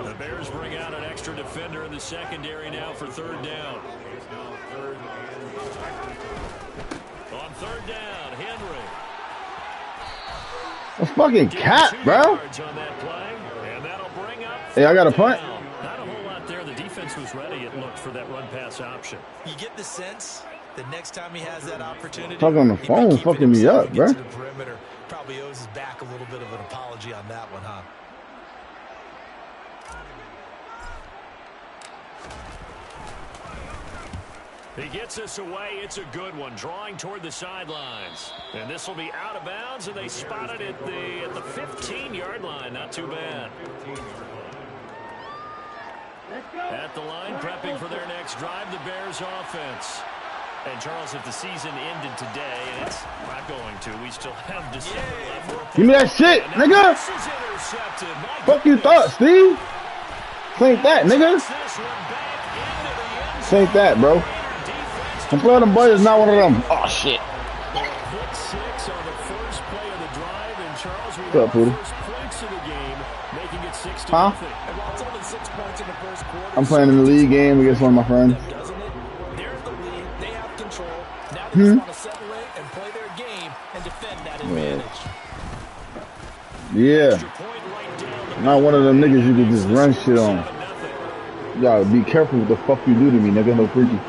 The Bears bring out an extra defender in the secondary now for third down. On third down, Henry. A fucking cat, bro. On that play, and that'll bring up Hey, I got a punt. Not a whole lot there. The defense was ready, it looked, for that run-pass option. You get the sense that next time he has that opportunity, Talking on the phone, fucking me up, bro. the perimeter. Probably owes his back a little bit of an apology on that one, huh? He gets us away. It's a good one. Drawing toward the sidelines. And this will be out of bounds, and they spot it at the 15-yard line. Not too bad. At the line, prepping for their next drive, the Bears offense. And, Charles, if the season ended today, and it's not going to, we still have December left. Give me that shit, nigga. This is intercepted. My Fuck you thought, Steve. Ain't that, nigga. This one back into the end zone. Ain't that, bro. I'm playing them boys, not one of them. Oh, shit. Pick six on the first play of the drive, and Charles, we What's up, have Poodle? the first points of the game, making it 6-0. Huh? And while it's only 6 points in the first quarter, I'm playing in the league game against one of my friends. doesn't it? They're in the lead. They have control. Now they just want to settle it and play their game and defend that advantage. Yeah. Extra point right down the Not one of them niggas you can just run shit on. 7-0. You gotta be careful what the fuck you do to me, nigga. No freaky.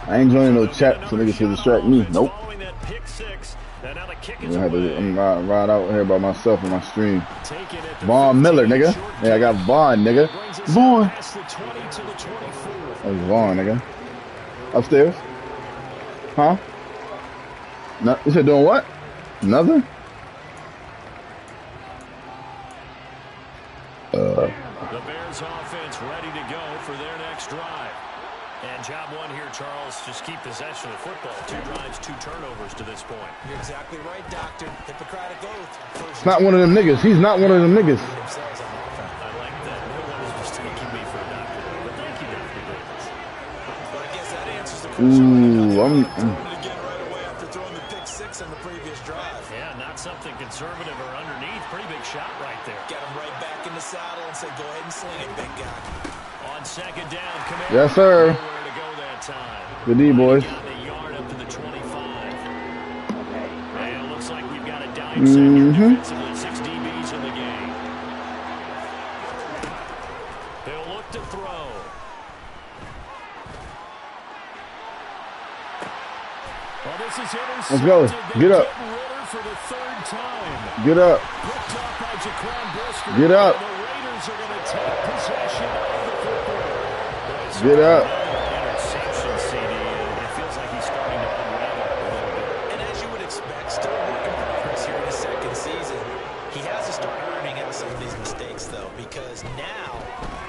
I ain't joining no chat so niggas can distract me. Nope. Following that pick six, and now the kick I'm is gonna have away. to ride out here by myself on my stream. Taken at the Vaughn 15, Miller, nigga. short Yeah, I got Vaughn, nigga. brings us Vaughn. past the 20 to the 24. That's Vaughn, nigga. Upstairs? Huh? No, you said doing what? Nothing? The Bears offense ready to go for their next drive. And job one here, Charles. Just keep possession of the football. 2 drives, 2 turnovers to this point. You're exactly right, Doctor. Hippocratic oath. It's not one of them niggas. He's not one of them niggas. I like that. No one is mistaking me for a doctor. But thank you, Dr. Davis. But I guess that answers the question. Ooh, Throwing it again right away after throwing the pick 6 on the previous drive. Yeah, not something conservative or underneath. Pretty big shot right there. Get him right back in the saddle and say, go ahead and sling it, big guy. On second down, Camaro. Yes, sir. Nowhere to go that time. Good D, boys. Got a yard up to the 25. And it looks like we've got a dime set here defensively. 6 DBs in the game. He'll look to throw. Well, this is Let's go. Get up. For the 3rd time. Get up. Get up. The Raiders are going to take possession of the football. Get up. Interception, CD. It feels like he's starting to unravel a little bit. And as you would expect, still a work in progress here in his 2nd season. He has to start earning out some of these mistakes, though, because now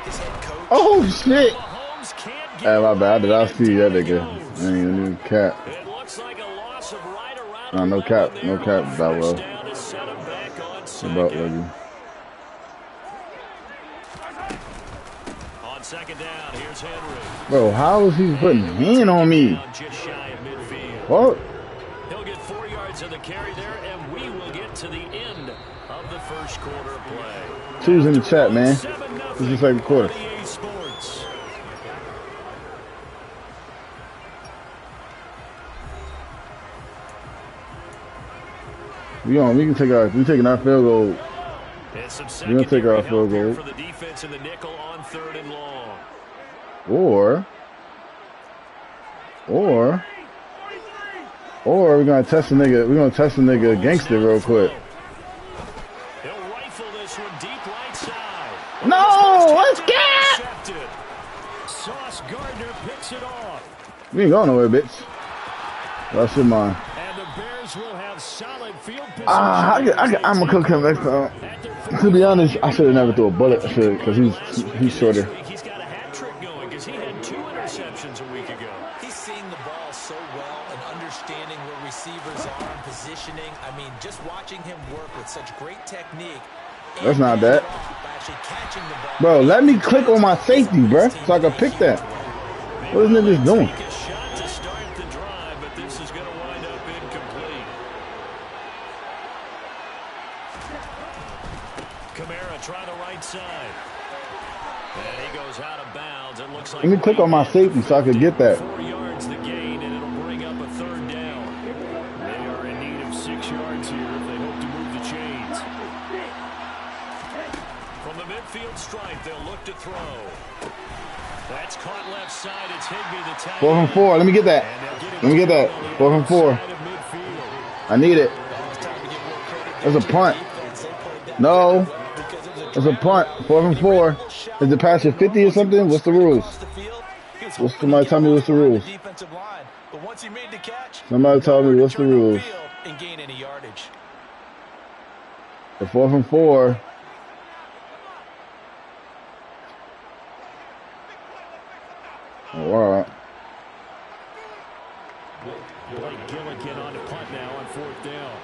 his head coach... Oh, shit. Mahomes can't get Hey, my bad. Did I see that nigga? I ain't even cap. It looks like a loss of right around No cap. No cap. About well. first down to set him back on About second. well. On second down, here's Henry. Bro, how is he putting hand on me? Just shy of midfield. What? He'll get 4 yards of the carry there, and we will get to the end of the first quarter of play. Two's in the chat, man. This is the second quarter. EA Sports. We can take we taking our field goal. We're gonna take our field goal. For the defense in the nickel on 3rd and long. Or we're gonna test the nigga. We're gonna test the nigga gangster real quick. He'll rifle this one deep right side. No, let's get. Sauce Gardner picks it off. We ain't going nowhere, bitch. That's in mine. And the Bears will have solid field position. I'm gonna cook him next time. To be honest, I should have never threw a bullet. I should, because he's shorter. He's got a hat trick going because he had 2 interceptions a week ago. He's seeing the ball so well and understanding where receivers are and positioning. I mean, just watching him work with such great technique. That's not bad. Actually catching the ball. Bro, let me click on my safety, bro, so I can pick that. What is niggas doing? Take a shot to start the drive, but this is going to wind up incomplete. Kamara try the right side. And he goes out of bounds. It looks like Let me click on my safety so I can get that. 4 yards the gain, and it'll bring up a 3rd down. They are in need of 6 yards here if they hope to move the chains. From the midfield stripe, they'll look to throw. That's caught left side. It's Higbee, the tight 4 from 4. Let me get that. Let me get that. 4 from 4. I need it. There's a punt. No. There's a punt. 4 from 4. Is the pass at 50 or something? What's the rules? Somebody tell me what's the rules. Somebody tell me what's the rules. The 4 from 4. All right. Blake Gillikin on the punt now on 4th down.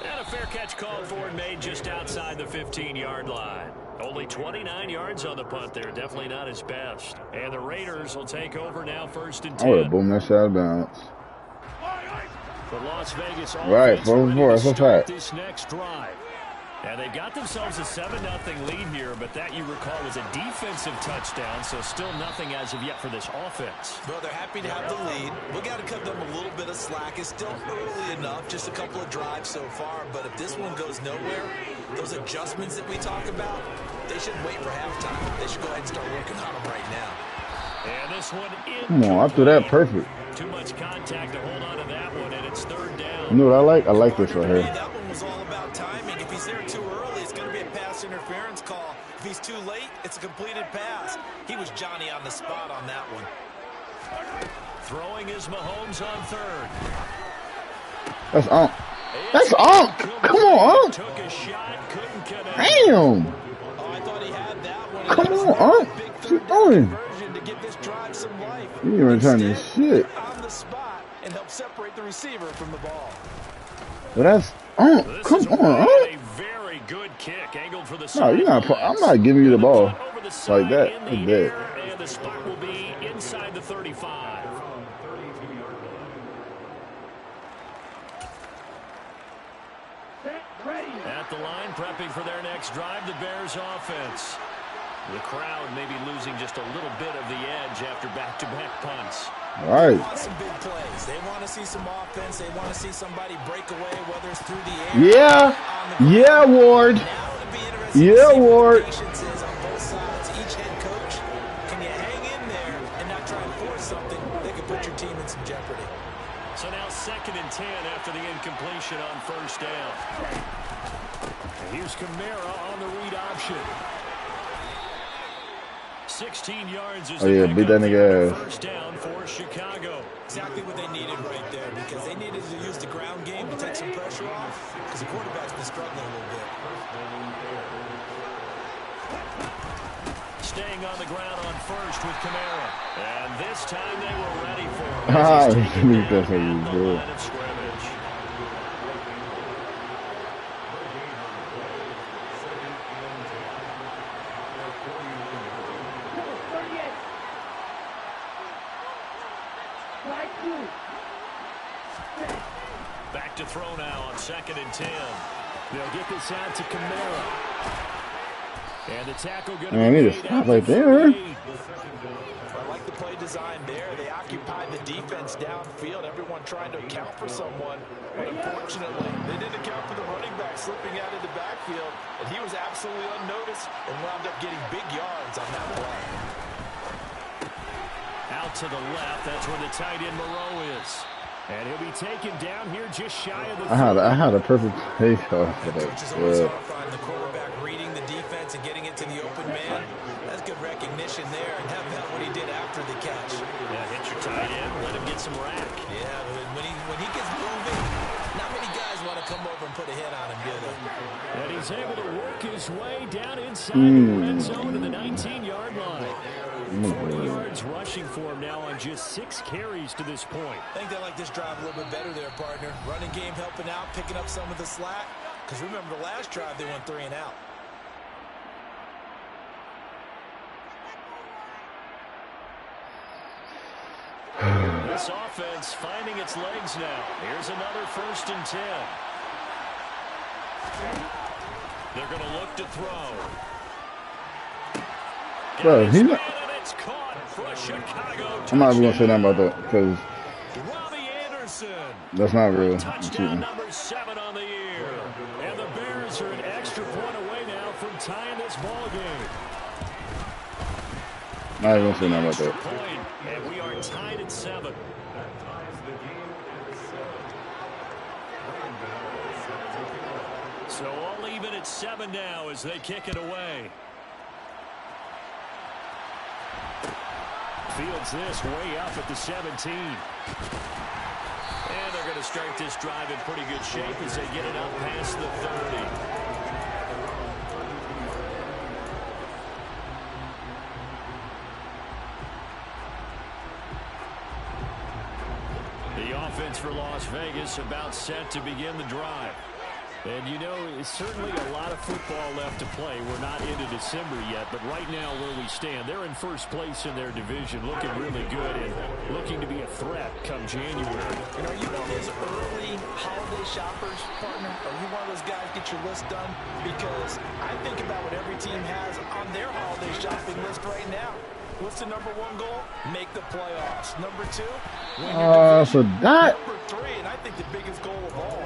And a fair catch called for and made just outside the 15-yard line. Only 29 yards on the punt there. Definitely not his best. And the Raiders will take over now 1st and 10. I would have boomed that shot out of bounds. The Las Vegas Right, 4 from 4. That's a fact. This next drive. And they've got themselves a 7-0 lead here, but that, you recall, was a defensive touchdown, so still nothing as of yet for this offense. Well, they're happy to have the lead. We got to cut them a little bit of slack. It's still early enough, just a couple of drives so far, but if this one goes nowhere, those adjustments that we talk about, they shouldn't wait for halftime. They should go ahead and start working on them right now. And this one Come on, I threw that perfect. Too much contact to hold on to that one, and it's 3rd down. You know what I like? I like this right here. That one was all about timing. If he's there too early, it's going to be a pass interference call. If he's too late, it's a completed pass. He was Johnny on the spot on that one. Throwing is Mahomes on 3rd. That's on. That's Unk. Come on, Unk. Took a shot, couldn't connect. Damn. Oh, I thought he had that one. Come on, Unk. What you doing? To give this drive some life. You ain't returning shit. On the spot and help separate the receiver from the ball. But that's Unk. Come on, Unk. A very good kick, angled for the No, you're not. I'm not giving you the ball like that. Like that. And the spot will be inside the 35. At the line, prepping for their next drive, the Bears offense. The crowd maybe losing just a little bit of the edge after back-to-back punts. All right. They want some big plays. They want to see some offense. They want to see somebody break away, whether it's through the air. Yeah. Yeah, Ward. Yeah, Ward. Patience is on both sides. Each head coach, can you hang in there and not try and force something that could put your team in some jeopardy? So now 2nd and 10 after the incompletion on first down. Here's Kamara on the read option. 16 yards is beat that nigga ass. First down for Chicago. Exactly what they needed right there, because they needed to use the ground game to take some pressure off, because the quarterback's been struggling a little bit. Staying on the ground on first with Kamara. And this time they were ready for him. Ah, He's taken that's how down you at do the it. line of scrimmage. Back to throw now on 2nd and 10. They'll get this out to Kamara. And the tackle going to I need to stop right there. I like the play design there. They occupied the defense downfield, everyone trying to account for someone. But unfortunately, they didn't account for the running back slipping out of the backfield, and he was absolutely unnoticed and wound up getting big yards on that play. Out to the left, that's where the tight end Moreau is. And he'll be taken down here just shy of the I had a perfect take off for that. Coach is always hard to find the quarterback reading the defense and getting it to the open man. That's good recognition there, and how about what he did after the catch? Yeah, hit your tight end, let him get some rack. Yeah, but when he gets moving, not many guys want to come over and put a hit on him, do they? And he's able to work his way down inside the red zone to the 19-yard line. 40 yards rushing for him now on just 6 carries to this point. I think they like this drive a little bit better there, partner. Running game helping out, picking up some of the slack. Because remember the last drive, they went 3 and out. This offense finding its legs now. Here's another 1st and 10. They're going to look to throw. Bro, he's not. It's caught for a Chicago I'm not even gonna say nothing about that because Robbie Anderson. that's not real. I'm Touchdown cheating. number 7 on the year. And the Bears are an extra point away now from tying this ball game. I'm not even gonna say nothing about that. Point, and we are tied at 7. So all even at 7 now as they kick it away. Fields this way up at the 17. And they're going to start this drive in pretty good shape as they get it up past the 30. The offense for Las Vegas about set to begin the drive. And, you know, it's certainly a lot of football left to play. We're not into December yet, but right now where we stand, they're in first place in their division, looking really good and looking to be a threat come January. And are you one of those early holiday shoppers, partner? Are you one of those guys get your list done? Because I think about what every team has on their holiday shopping list right now. What's the number 1 goal? Make the playoffs. Number 2? Win your So division. that. Number 3, and I think the biggest goal of all,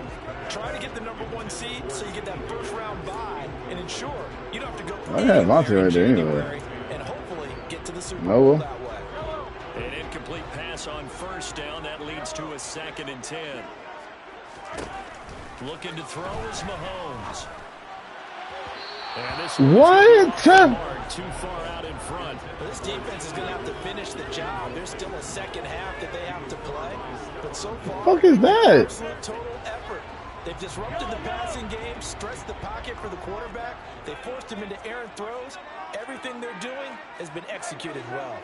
try to get the number 1 seed so you get that first round bye and ensure you don't have to go I had Monty right there anyway. and hopefully get to the Super No. Bowl that way. An incomplete pass on first down. That leads to a 2nd and 10. Looking to throw is Mahomes. And this What? Too far out in front. This defense is going to have to finish the job. There's still a second half that they have to play. But so far, Fuck is that? absolute total effort. They've disrupted the passing game, stressed the pocket for the quarterback. They forced him into errant throws. Everything they're doing has been executed well.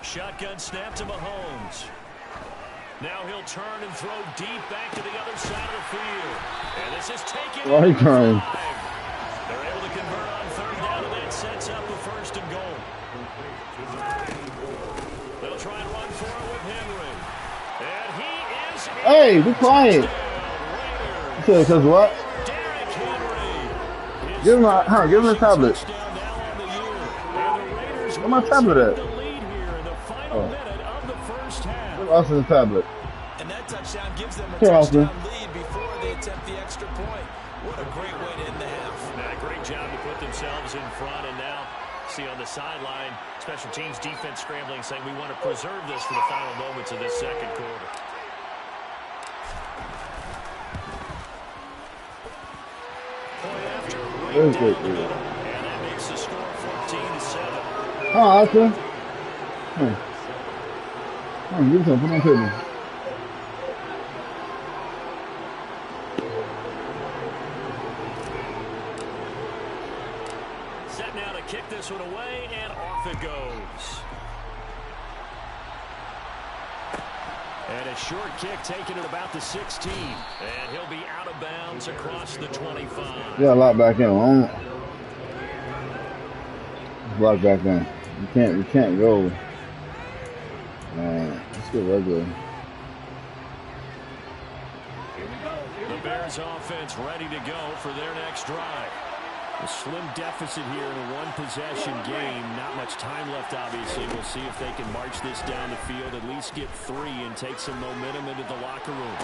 Shotgun snap to Mahomes. Now he'll turn and throw deep back to the other side of the field. And this is taken. Why are you crying? They're able to convert on third down, and that sets up the first and goal. They'll try and run for it with Henry. And he is. Hey, be quiet. Okay, because what? Derrick Henry. Give him a tablet. Where's my tablet at? Oh. Give Austin the tablet. And that touchdown gives them a Here, touchdown Austin. lead before they attempt the extra point. What a great way to end the half. Great job to put themselves in front, and now see on the sideline, special teams defense scrambling, saying we want to preserve this for the final moments of this second quarter. Point after, right down the middle, and that makes the score 14-7. Oh, Austin. Give me some. Put on the table. Set now to kick this one away, and off it goes. And a short kick taken at about the 16. And he'll be out of bounds across the 25. Yeah, lock back in. Lock back in. You can't go. Let's get regular. The Bears offense ready to go for their next drive. A slim deficit here in a one-possession game. Not much time left, obviously. We'll see if they can march this down the field, at least get 3, and take some momentum into the locker room.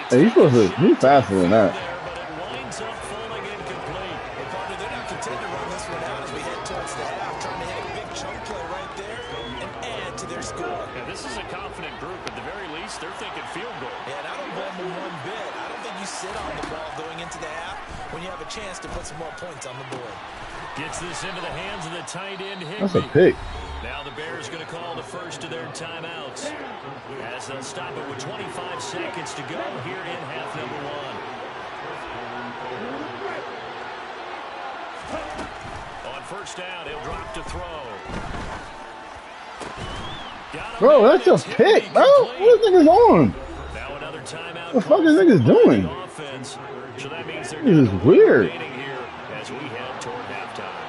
Hey, you're supposed to be faster than that. But it winds up falling incomplete. Well, partner, they're not content to run this one out as we head towards the half, trying to hit a big chunk play right there and add to their score. Yeah, this is a confident group. At the very least, they're thinking field goal. Yeah, and I don't blame them one bit. I don't think you sit on the ball going into the half when you have a chance to put some more points on the board. Gets this into the hands of the tight end, Higbee. That's a pick. Now the Bears going to call the first of their timeouts as they'll stop it with 25 seconds to go here in half number 1. On first down, he'll drop to throw. Bro, that's a pick, bro. What is niggas on? Now another timeout. What the fuck is niggas doing? Offense. So that means they're This is weird. here as we head toward halftime.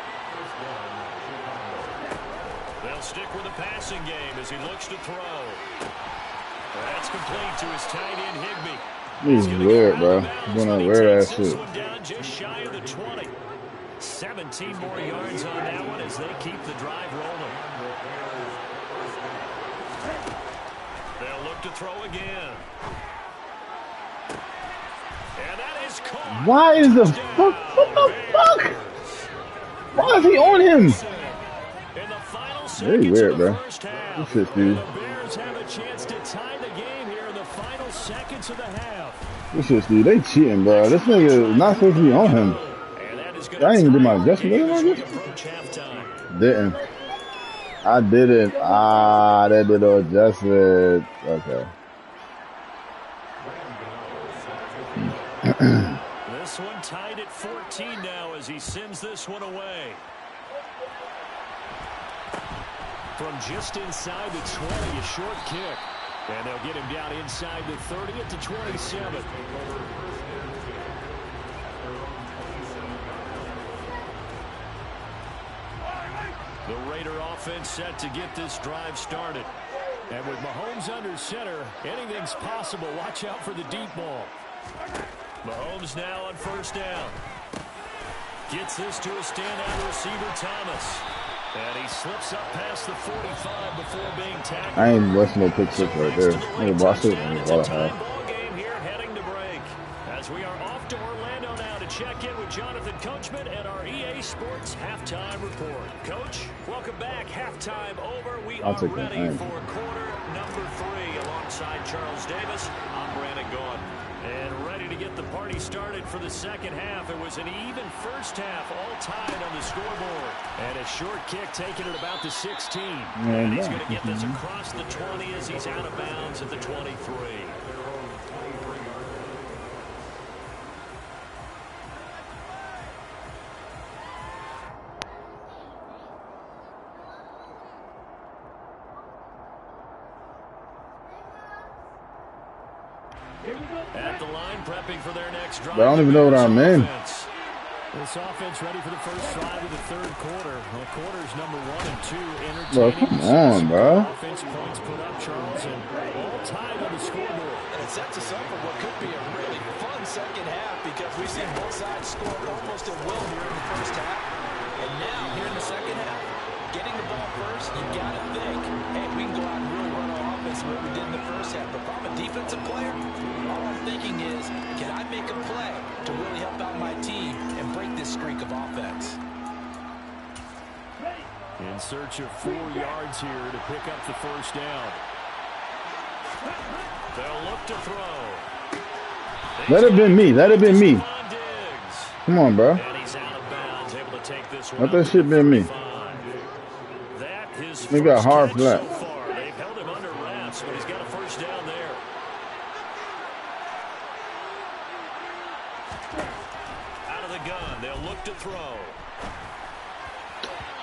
They'll stick with the passing game as he looks to throw. That's complete to his tight end, Higbee. This is weird, bro. Doing that weird ass shit. Down just shy of the 20. 17 more yards on that one as they keep the drive rolling. They'll look to throw again. And that is caught. Why is the fuck? What the fuck? Why is he on him? Very weird, bro. This shit's dude. The Bears have a chance to tie the game here in the final seconds of the half. This shit's dude. They cheating, bro. This nigga is not supposed to be on him. I didn't even do my adjustment. Didn't. I didn't. They did no adjustment. Okay. This one tied at 14 now as he sends this one away. From just inside the 20, a short kick. And they'll get him down inside the 30 at the 27. The Raider offense set to get this drive started. And with Mahomes under center, anything's possible. Watch out for the deep ball. Mahomes now on first down. Gets this to a standout receiver, Thomas. And he slips up past the 45 before being tackled. I ain't watching no pick six right there. Nigga, watch it. It's a tie ball game here heading to break. As we are off to Orlando now to check in with Jonathan Coachman and our EA Sports Halftime Report. Coach, welcome back. Halftime over. We are ready for quarter number 3 along Alongside Charles Davis, I'm Brandon Gaudin. And ready to get the party started for the second half. It was an even first half, all tied on the scoreboard. And a short kick taken at about the 16. And he's going to get this across the 20 as he's out of bounds at the 23. At the line, prepping for their next drive. I don't even know what I mean. This offense ready for the first drive of the third quarter. Well, quarters number 1 and 2 entertaining. Bro, come on, bro. Offense points put up, Charles, and all tied on the scoreboard. And it sets us up for what could be a really fun second half because we've seen both sides score almost at will here in the first half. And now, here in the second half, getting the ball first, you got to think, hey, we can go out and really run our offense what we did in the first half. But if I'm a defensive player, all I'm thinking is, can I make a play to really help out my team and break this streak of offense? In search of 4 yards here to pick up the first down. They'll look to throw. Let it been me. Let it been me. Come on, bro. And he's out of bounds, able to take this one. Let that shit been me. That his They got hard flat. so far. They've held him under wraps, but he's got a first down there. Out of the gun, they'll look to throw.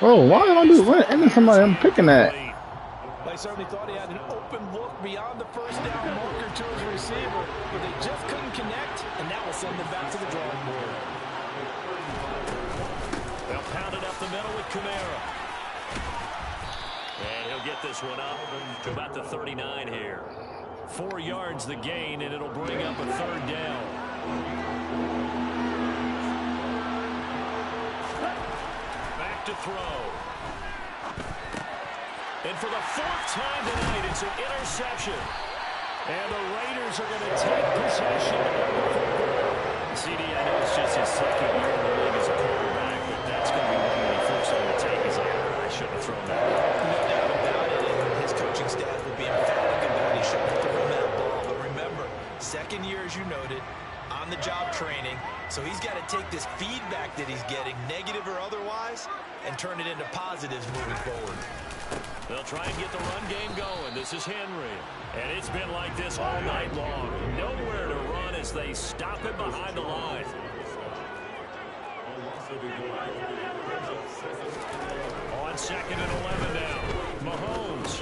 Oh, why did I do what? And somebody I'm picking at. They certainly thought he had an open look beyond the first down marker to his receiver, but they just couldn't connect, and that will send them back to the drawing board. They'll pound it up the middle with Kamara. And he'll get this one up to about the 39 here. 4 yards the gain, and it'll bring up a third down. Back to throw. And for the 4th time tonight, it's an interception. And the Raiders are going to take possession. CD, I know it's just his second year in the league as a quarterback, but that's going to be one when he flips on the tape. He's like, I shouldn't have thrown that. No doubt about it, and his coaching staff will be emphatic about he shouldn't have thrown that ball. But remember, second year, as you noted, on-the-job training, so he's got to take this feedback that he's getting, negative or otherwise, and turn it into positives moving forward. They'll try and get the run game going. This is Henry. And it's been like this all night long. Nowhere to run as they stop him behind the line. On 2nd and 11 now. Mahomes.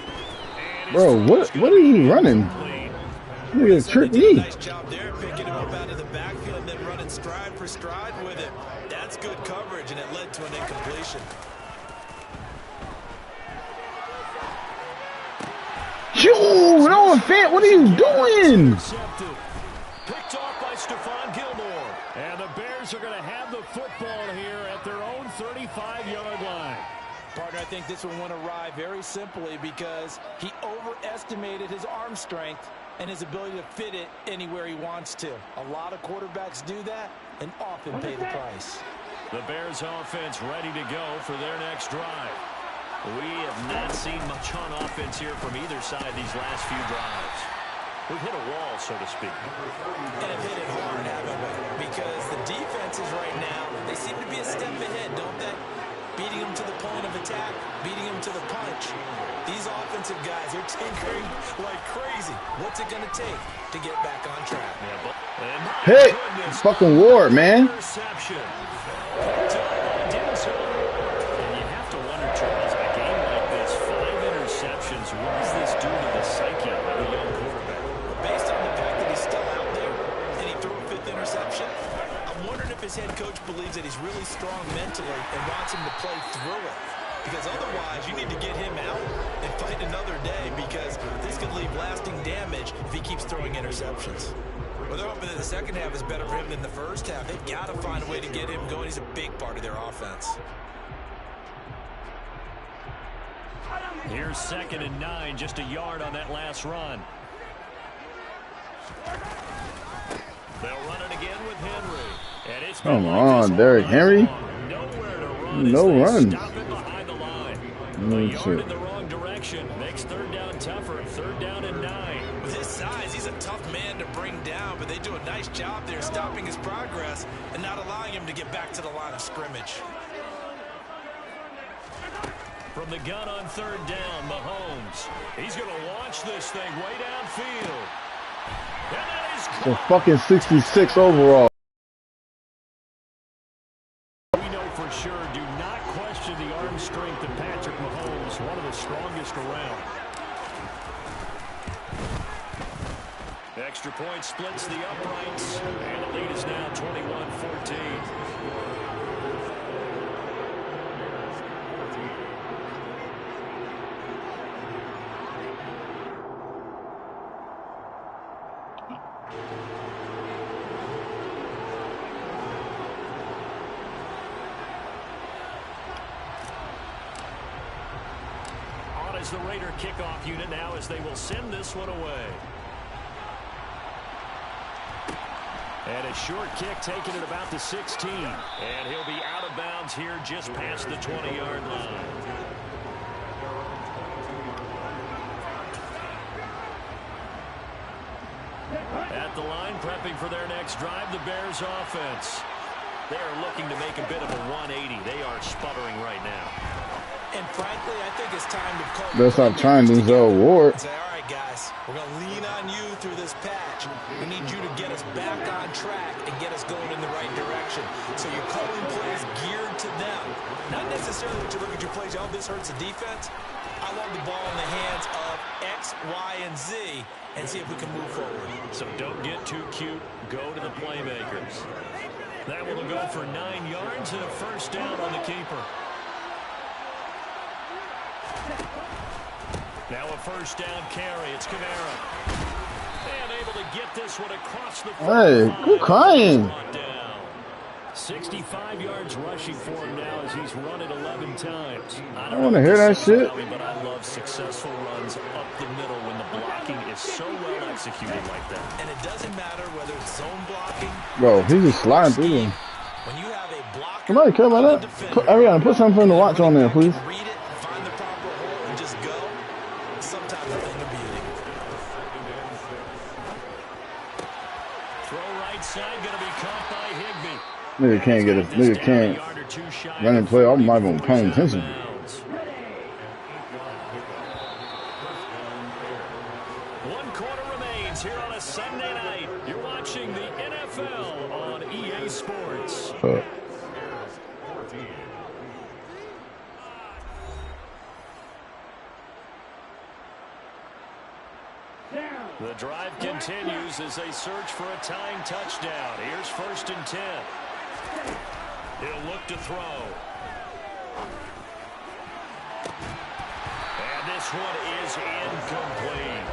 Bro, what are you running? Nigga, trick me. Nice job there, picking him up out of the backfield and then running stride for stride with it. That's good coverage, and it led to an incompletion. Yo, no offense. What are you doing? Picked off by Stephon Gilmore. And the Bears are going to have the football here at their own 35-yard line. Partner, I think this one went awry very simply because he overestimated his arm strength and his ability to fit it anywhere he wants to. A lot of quarterbacks do that and often pay the price. The Bears offense ready to go for their next drive. We have not seen much on offense here from either side these last few drives. We've hit a wall, so to speak. And have hit it hard, haven't we? Because the defenses right now, they seem to be a step ahead, don't they? Beating them to the point of attack, beating them to the punch. These offensive guys are tinkering like crazy. What's it going to take to get back on track? Yeah, Hey, fucking Ward, man. Interception. And you have to wonder, Charles, in a game like this, 5 interceptions, what does this do to the psyche of a young quarterback? Based on the fact that he's still out there and he threw a 5th interception, I'm wondering if his head coach believes that he's really strong mentally and wants him to play through it. Because otherwise, you need to get him out and fight another day because this could leave lasting damage if he keeps throwing interceptions. Well, they're hoping that the second half is better for him than the first half. They've got to find a way to get him going. He's a big part of their offense. Here's 2nd and 9, just a yard on that last run. They'll run it again with Henry. And it's Come on, Derrick Henry. No runs. Stop it behind the line. No A yard shit. in the wrong direction makes 3rd down tougher. 3rd down and 9. With his size, he's a tough man to bring down, but they do a nice job there stopping his progress and not allowing him to get back to the line of scrimmage. From the gun on third down, Mahomes. He's going to launch this thing way downfield. And that is So fucking 66 overall. We know for sure, do not question the arm strength of Patrick Mahomes, one of the strongest around. extra point splits the uprights, and the lead is now 21-14. Is the Raider kickoff unit now as they will send this one away. And a short kick taken at about the 16. And he'll be out of bounds here just past the 20-yard line. At the line, prepping for their next drive, the Bears offense. They're looking to make a bit of a 180. They are sputtering right now. And frankly, I think it's time to call. Let's stop trying Denzel Ward. Say, all right, guys, we're going to lean on you through this patch. We need you to get us back on track and get us going in the right direction. So you're calling plays geared to them. Not necessarily that you look at your plays, oh, this hurts the defense. I want the ball in the hands of X, Y, and Z and see if we can move forward. So don't get too cute. Go to the playmakers. That will go for 9 yards and a first down on the keeper. Now a first down carry. It's Kamara. And able to get this one across the field. Hey, quit crying. 65 yards rushing for him now as he's run it 11 times. I don't want to hear that shit. But I love successful runs up the middle when the blocking is so well executed like that. And it doesn't matter whether it's zone blocking. Bro, he's just sliding through them. When you have a blocker, Somebody care about that? Ariana, put something for him to watch on there, please. read it, find the proper hole, and just go. Sometimes a thing of beauty. Throw right side, going to be caught by Higbee. Nigga can't get it. Nigga can't run and play. I'm not even paying attention. One quarter remains here on a Sunday night. You're watching the NFL on EA Sports. The drive continues as they search for a tying touchdown. Here's 1st and 10. He'll look to throw. And this one is incomplete.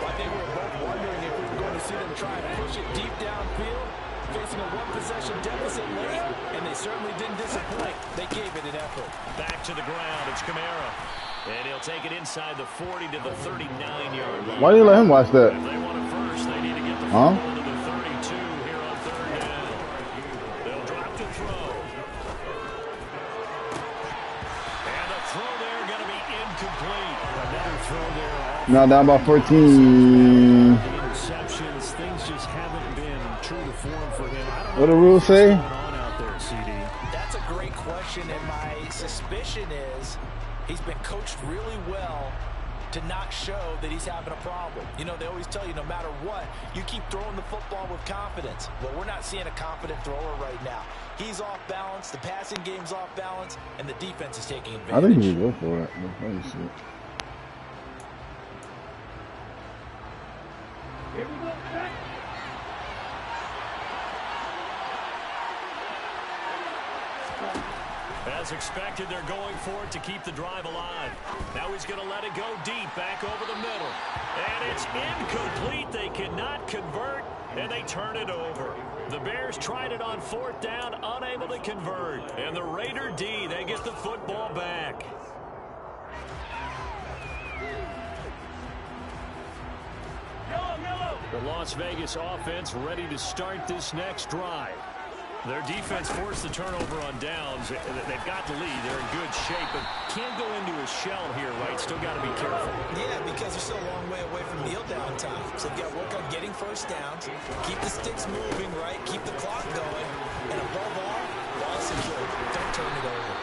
I think we were both wondering if we were going to see them try and push it deep downfield, facing a one-possession deficit late, and they certainly didn't disappoint. They gave it an effort. Back to the ground. It's Kamara. And he'll take it inside the 40 to the 39-yard line. Why do you let him watch that? If they want it first, they need to get the ball to the 32 here on third down. They'll drop to throw. And the throw there going to be incomplete. Another throw there. Now down by 14. Interceptions, things just haven't been true to form for him. I don't know What the rules say? what's going on out there, CD. That's a great question, and my suspicion is he's been coached really well to not show that he's having a problem. You know, they always tell you no matter what, you keep throwing the football with confidence. Well, we're not seeing a confident thrower right now. He's off balance, the passing game's off balance, and the defense is taking advantage. I think he would go for it. Let me see. Here we go. As expected, they're going for it to keep the drive alive. Now he's going to let it go deep, back over the middle. And it's incomplete. They cannot convert, and they turn it over. The Bears tried it on 4th down, unable to convert. And the Raider D, they get the football back. The Las Vegas offense ready to start this next drive. Their defense forced the turnover on downs. They've got the lead. They're in good shape, but can't go into a shell here, right? Still got to be careful. Yeah, because they're still a long way away from kneel down on time. So you got to work on getting first downs, keep the sticks moving, right? Keep the clock going, and above all, ball secure. Don't turn it over.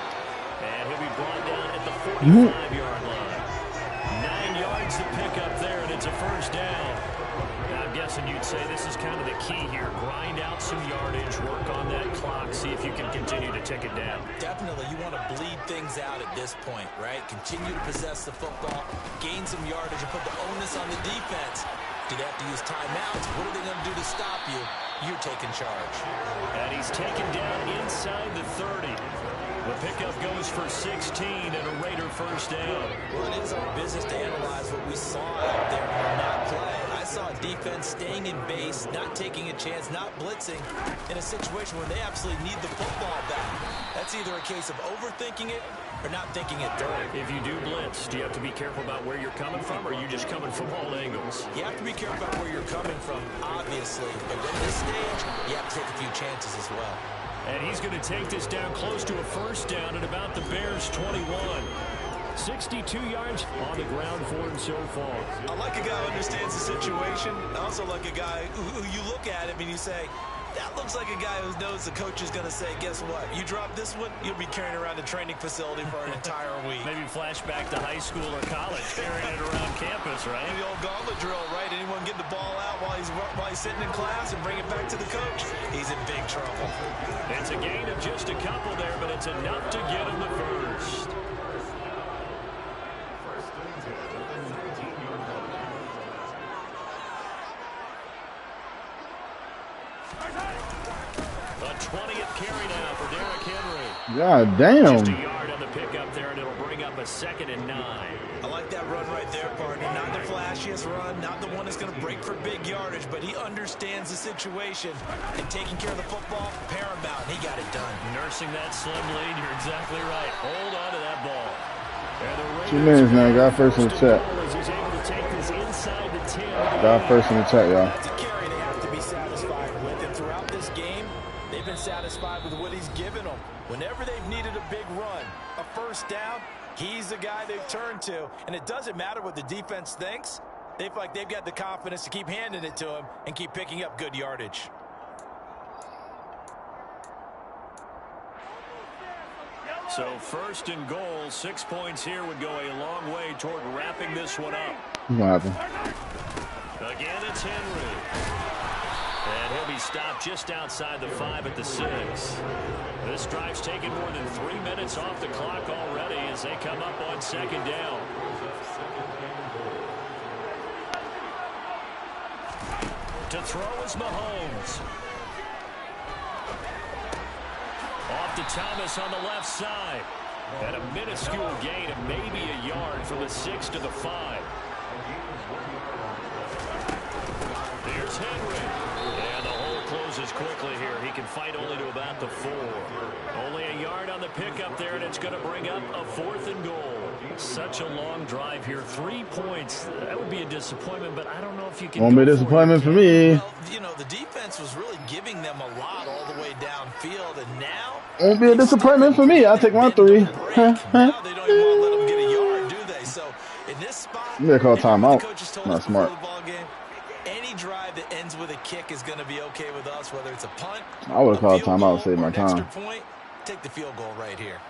And he'll be brought down at the 45-yard line. 9 yards to pick up there, and it's a first down. Now, I'm guessing you'd say this is kind of the key here. Grind out some yardage, work on that clock, see if you can continue to tick it down. Definitely, you want to bleed things out at this point, right? Continue to possess the football, gain some yardage, and put the onus on the defense. Do they have to use timeouts? What are they going to do to stop you? You're taking charge. And he's taken down inside the 30. The pickup goes for 16 and a Raider first down. Well, it is our business to analyze what we saw out there on that play. I saw a defense staying in base, not taking a chance, not blitzing in a situation where they absolutely need the football back. That's either a case of overthinking it or not thinking it through. If you do blitz, do you have to be careful about where you're coming from, or are you just coming from all angles? You have to be careful about where you're coming from, obviously. But at this stage, you have to take a few chances as well. And he's going to take this down close to a first down at about the Bears' 21. 62 yards on the ground for him so far. I like a guy who understands the situation. I also like a guy who you look at him and you say, that looks like a guy who knows the coach is going to say, guess what? You drop this one, you'll be carrying around the training facility for an entire week. Maybe flashback to high school or college, carrying it around campus, right? The old gauntlet drill, right? Anyone get the ball out while he's sitting in class and bring it back to the coach? He's in big trouble. It's a gain of just a couple there, but it's enough to get him the first. A 20th carry now for Derrick Henry. God damn. Just a yard on the pickup there, and it'll bring up a 2nd and 9. I like that run right there, partner. Not the flashiest run, not the one that's going to break for big yardage, but he understands the situation. And taking care of the football, paramount. He got it done. Nursing that slim lead, you're exactly right. Hold on to that ball. 2 minutes now. Got first in the check. He's able to take this inside the 10. Got first in the check, y'all. That's a carry they have to be satisfied with. And throughout this game, they've been satisfied with what he's given them. Whenever they've needed a big run, a first down, he's the guy they've turned to. And it doesn't matter what the defense thinks. They feel like they've got the confidence to keep handing it to him and keep picking up good yardage. So 1st and goal, 6 points here would go a long way toward wrapping this one up. What's going to happen? Again, it's Henry. And he'll be stopped just outside the 5 at the 6. This drive's taken more than 3 minutes off the clock already as they come up on 2nd down. To throw is Mahomes. Off to Thomas on the left side. And a minuscule gain of maybe a yard from the 6 to the 5. Here's Henry. And the hole closes quickly here. He can fight only to about the 4. Only a yard on the pickup there, and it's going to bring up a 4th and goal. Such a long drive here. 3 points. That would be a disappointment, but I don't know if you can. Won't be a disappointment for me. Well, you know, the defense was really giving them a lot all the way downfield, and now Won't be a disappointment for me. I'll take my 3. now they don't even want to let them get a yard, do they? So in this spot, I'm going to call timeout. the coaches told Not us smart. before the ball game, any drive that ends with a kick is going to be okay with us, whether it's a punt, I would have called a field timeout goal, to save or my an extra time. point. Take the field goal right here.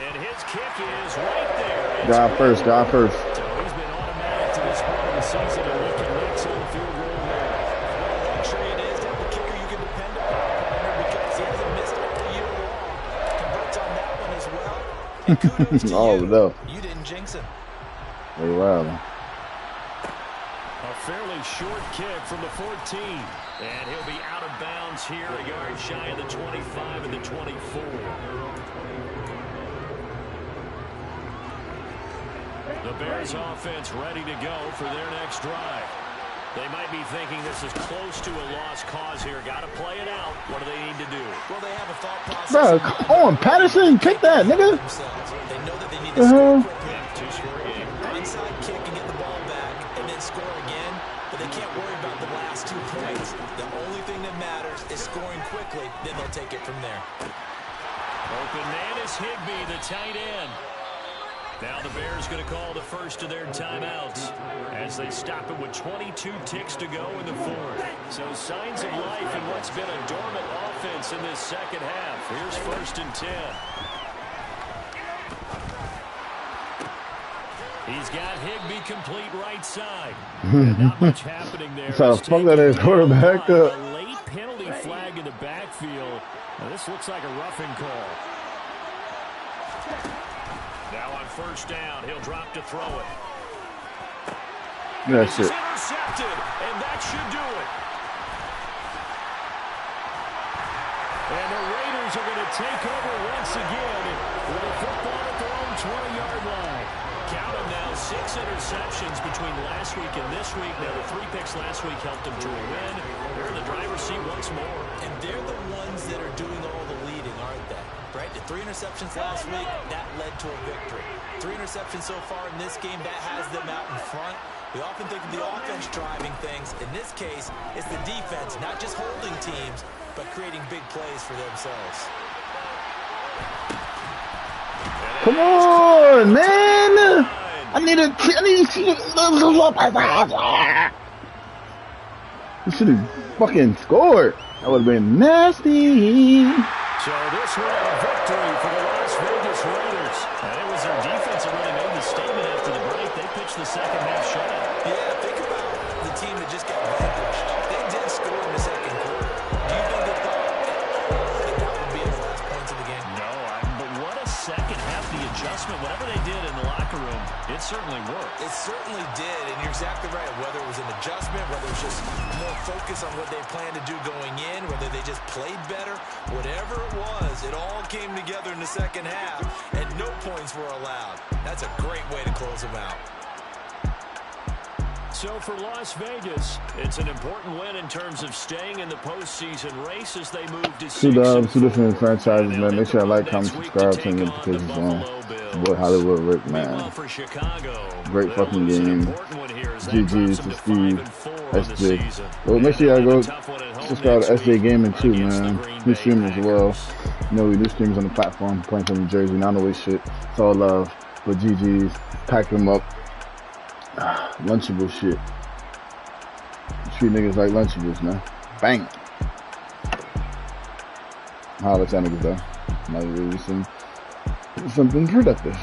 And his kick is right there. God first. God first. So he's been automatic to this point of the season and looking licks on the field goal line. Luxury it is to have a kicker you can depend upon, partner, because he hasn't missed all year long. Converts on that one as well. And kudos to Oh, you. no. You didn't jinx him. Very well. A fairly short kick from the 14. And he'll be out of bounds here, a yard shy of the 25 and the 24. The Bears offense ready to go for their next drive. They might be thinking this is close to a lost cause here. Got to play it out. What do they need to do? Well, they have a thought process. Bro, come on, Patterson. Kick that, nigga. They know that they need to score quickly. Two-score game. Onside kick and get the ball back and then score again. But they can't worry about the last 2 points. The only thing that matters is scoring quickly. Then they'll take it from there. Open man is Higbee, the tight end. Now the Bears going to call the first of their timeouts as they stop it with 22 ticks to go in the fourth. So signs of life in what's been a dormant offense in this second half. Here's 1st and 10. He's got Higbee complete right side. Not much happening there. How the fuck that is quarterback up? A late penalty flag in the backfield. Now this looks like a roughing call. Now on 1st down, he'll drop to throw it. That's it. Intercepted, and that should do it. And the Raiders are going to take over once again with a football at their own 20-yard line. Count them now, 6 interceptions between last week and this week. Now the 3 picks last week helped them to a win. They're in the driver's seat once more. And they're the ones that are doing all the leading, aren't they? Right? The 3 interceptions last week, that led to a victory. 3 interceptions so far in this game, that has them out in front. We often think of the offense driving things. In this case, it's the defense, not just holding teams, but creating big plays for themselves. Come on, man! I need to see it. You should have fucking scored. That would have been nasty. So this was a victory for the Las Vegas Raiders. And it was their defense that really made the statement after the break. They pitched the second half shutout. Yeah, think about the team that just got vanquished. They did score in the second quarter. Do you think they thought that would be in the last points of the game? No, but what a second half. The adjustment, whatever they did in the locker room, it certainly worked. It certainly did, and you're exactly right. Whether it was an adjustment, whether it was just more focus on what they planned to do going in, whether they just played better, whatever it was, it all came together in the second half, and no points were allowed. That's a great way to close them out. So for Las Vegas, it's an important win in terms of staying in the postseason race as they move to 2 different franchises, man. Make sure I like, comment, subscribe, turn notifications on. Boy, Hollywood Rick, man. Great fucking game. GG's to Steve, SJ. Well, make sure y'all go subscribe to SJ Gaming too, man. He's streaming as well. You know, we do streams on the platform, playing from New Jersey, not always shit. It's all love. But GG's, pack them up. Lunchable shit. Treat niggas like Lunchables, man. Bang. Holla at y'all niggas though. Might really be something productive.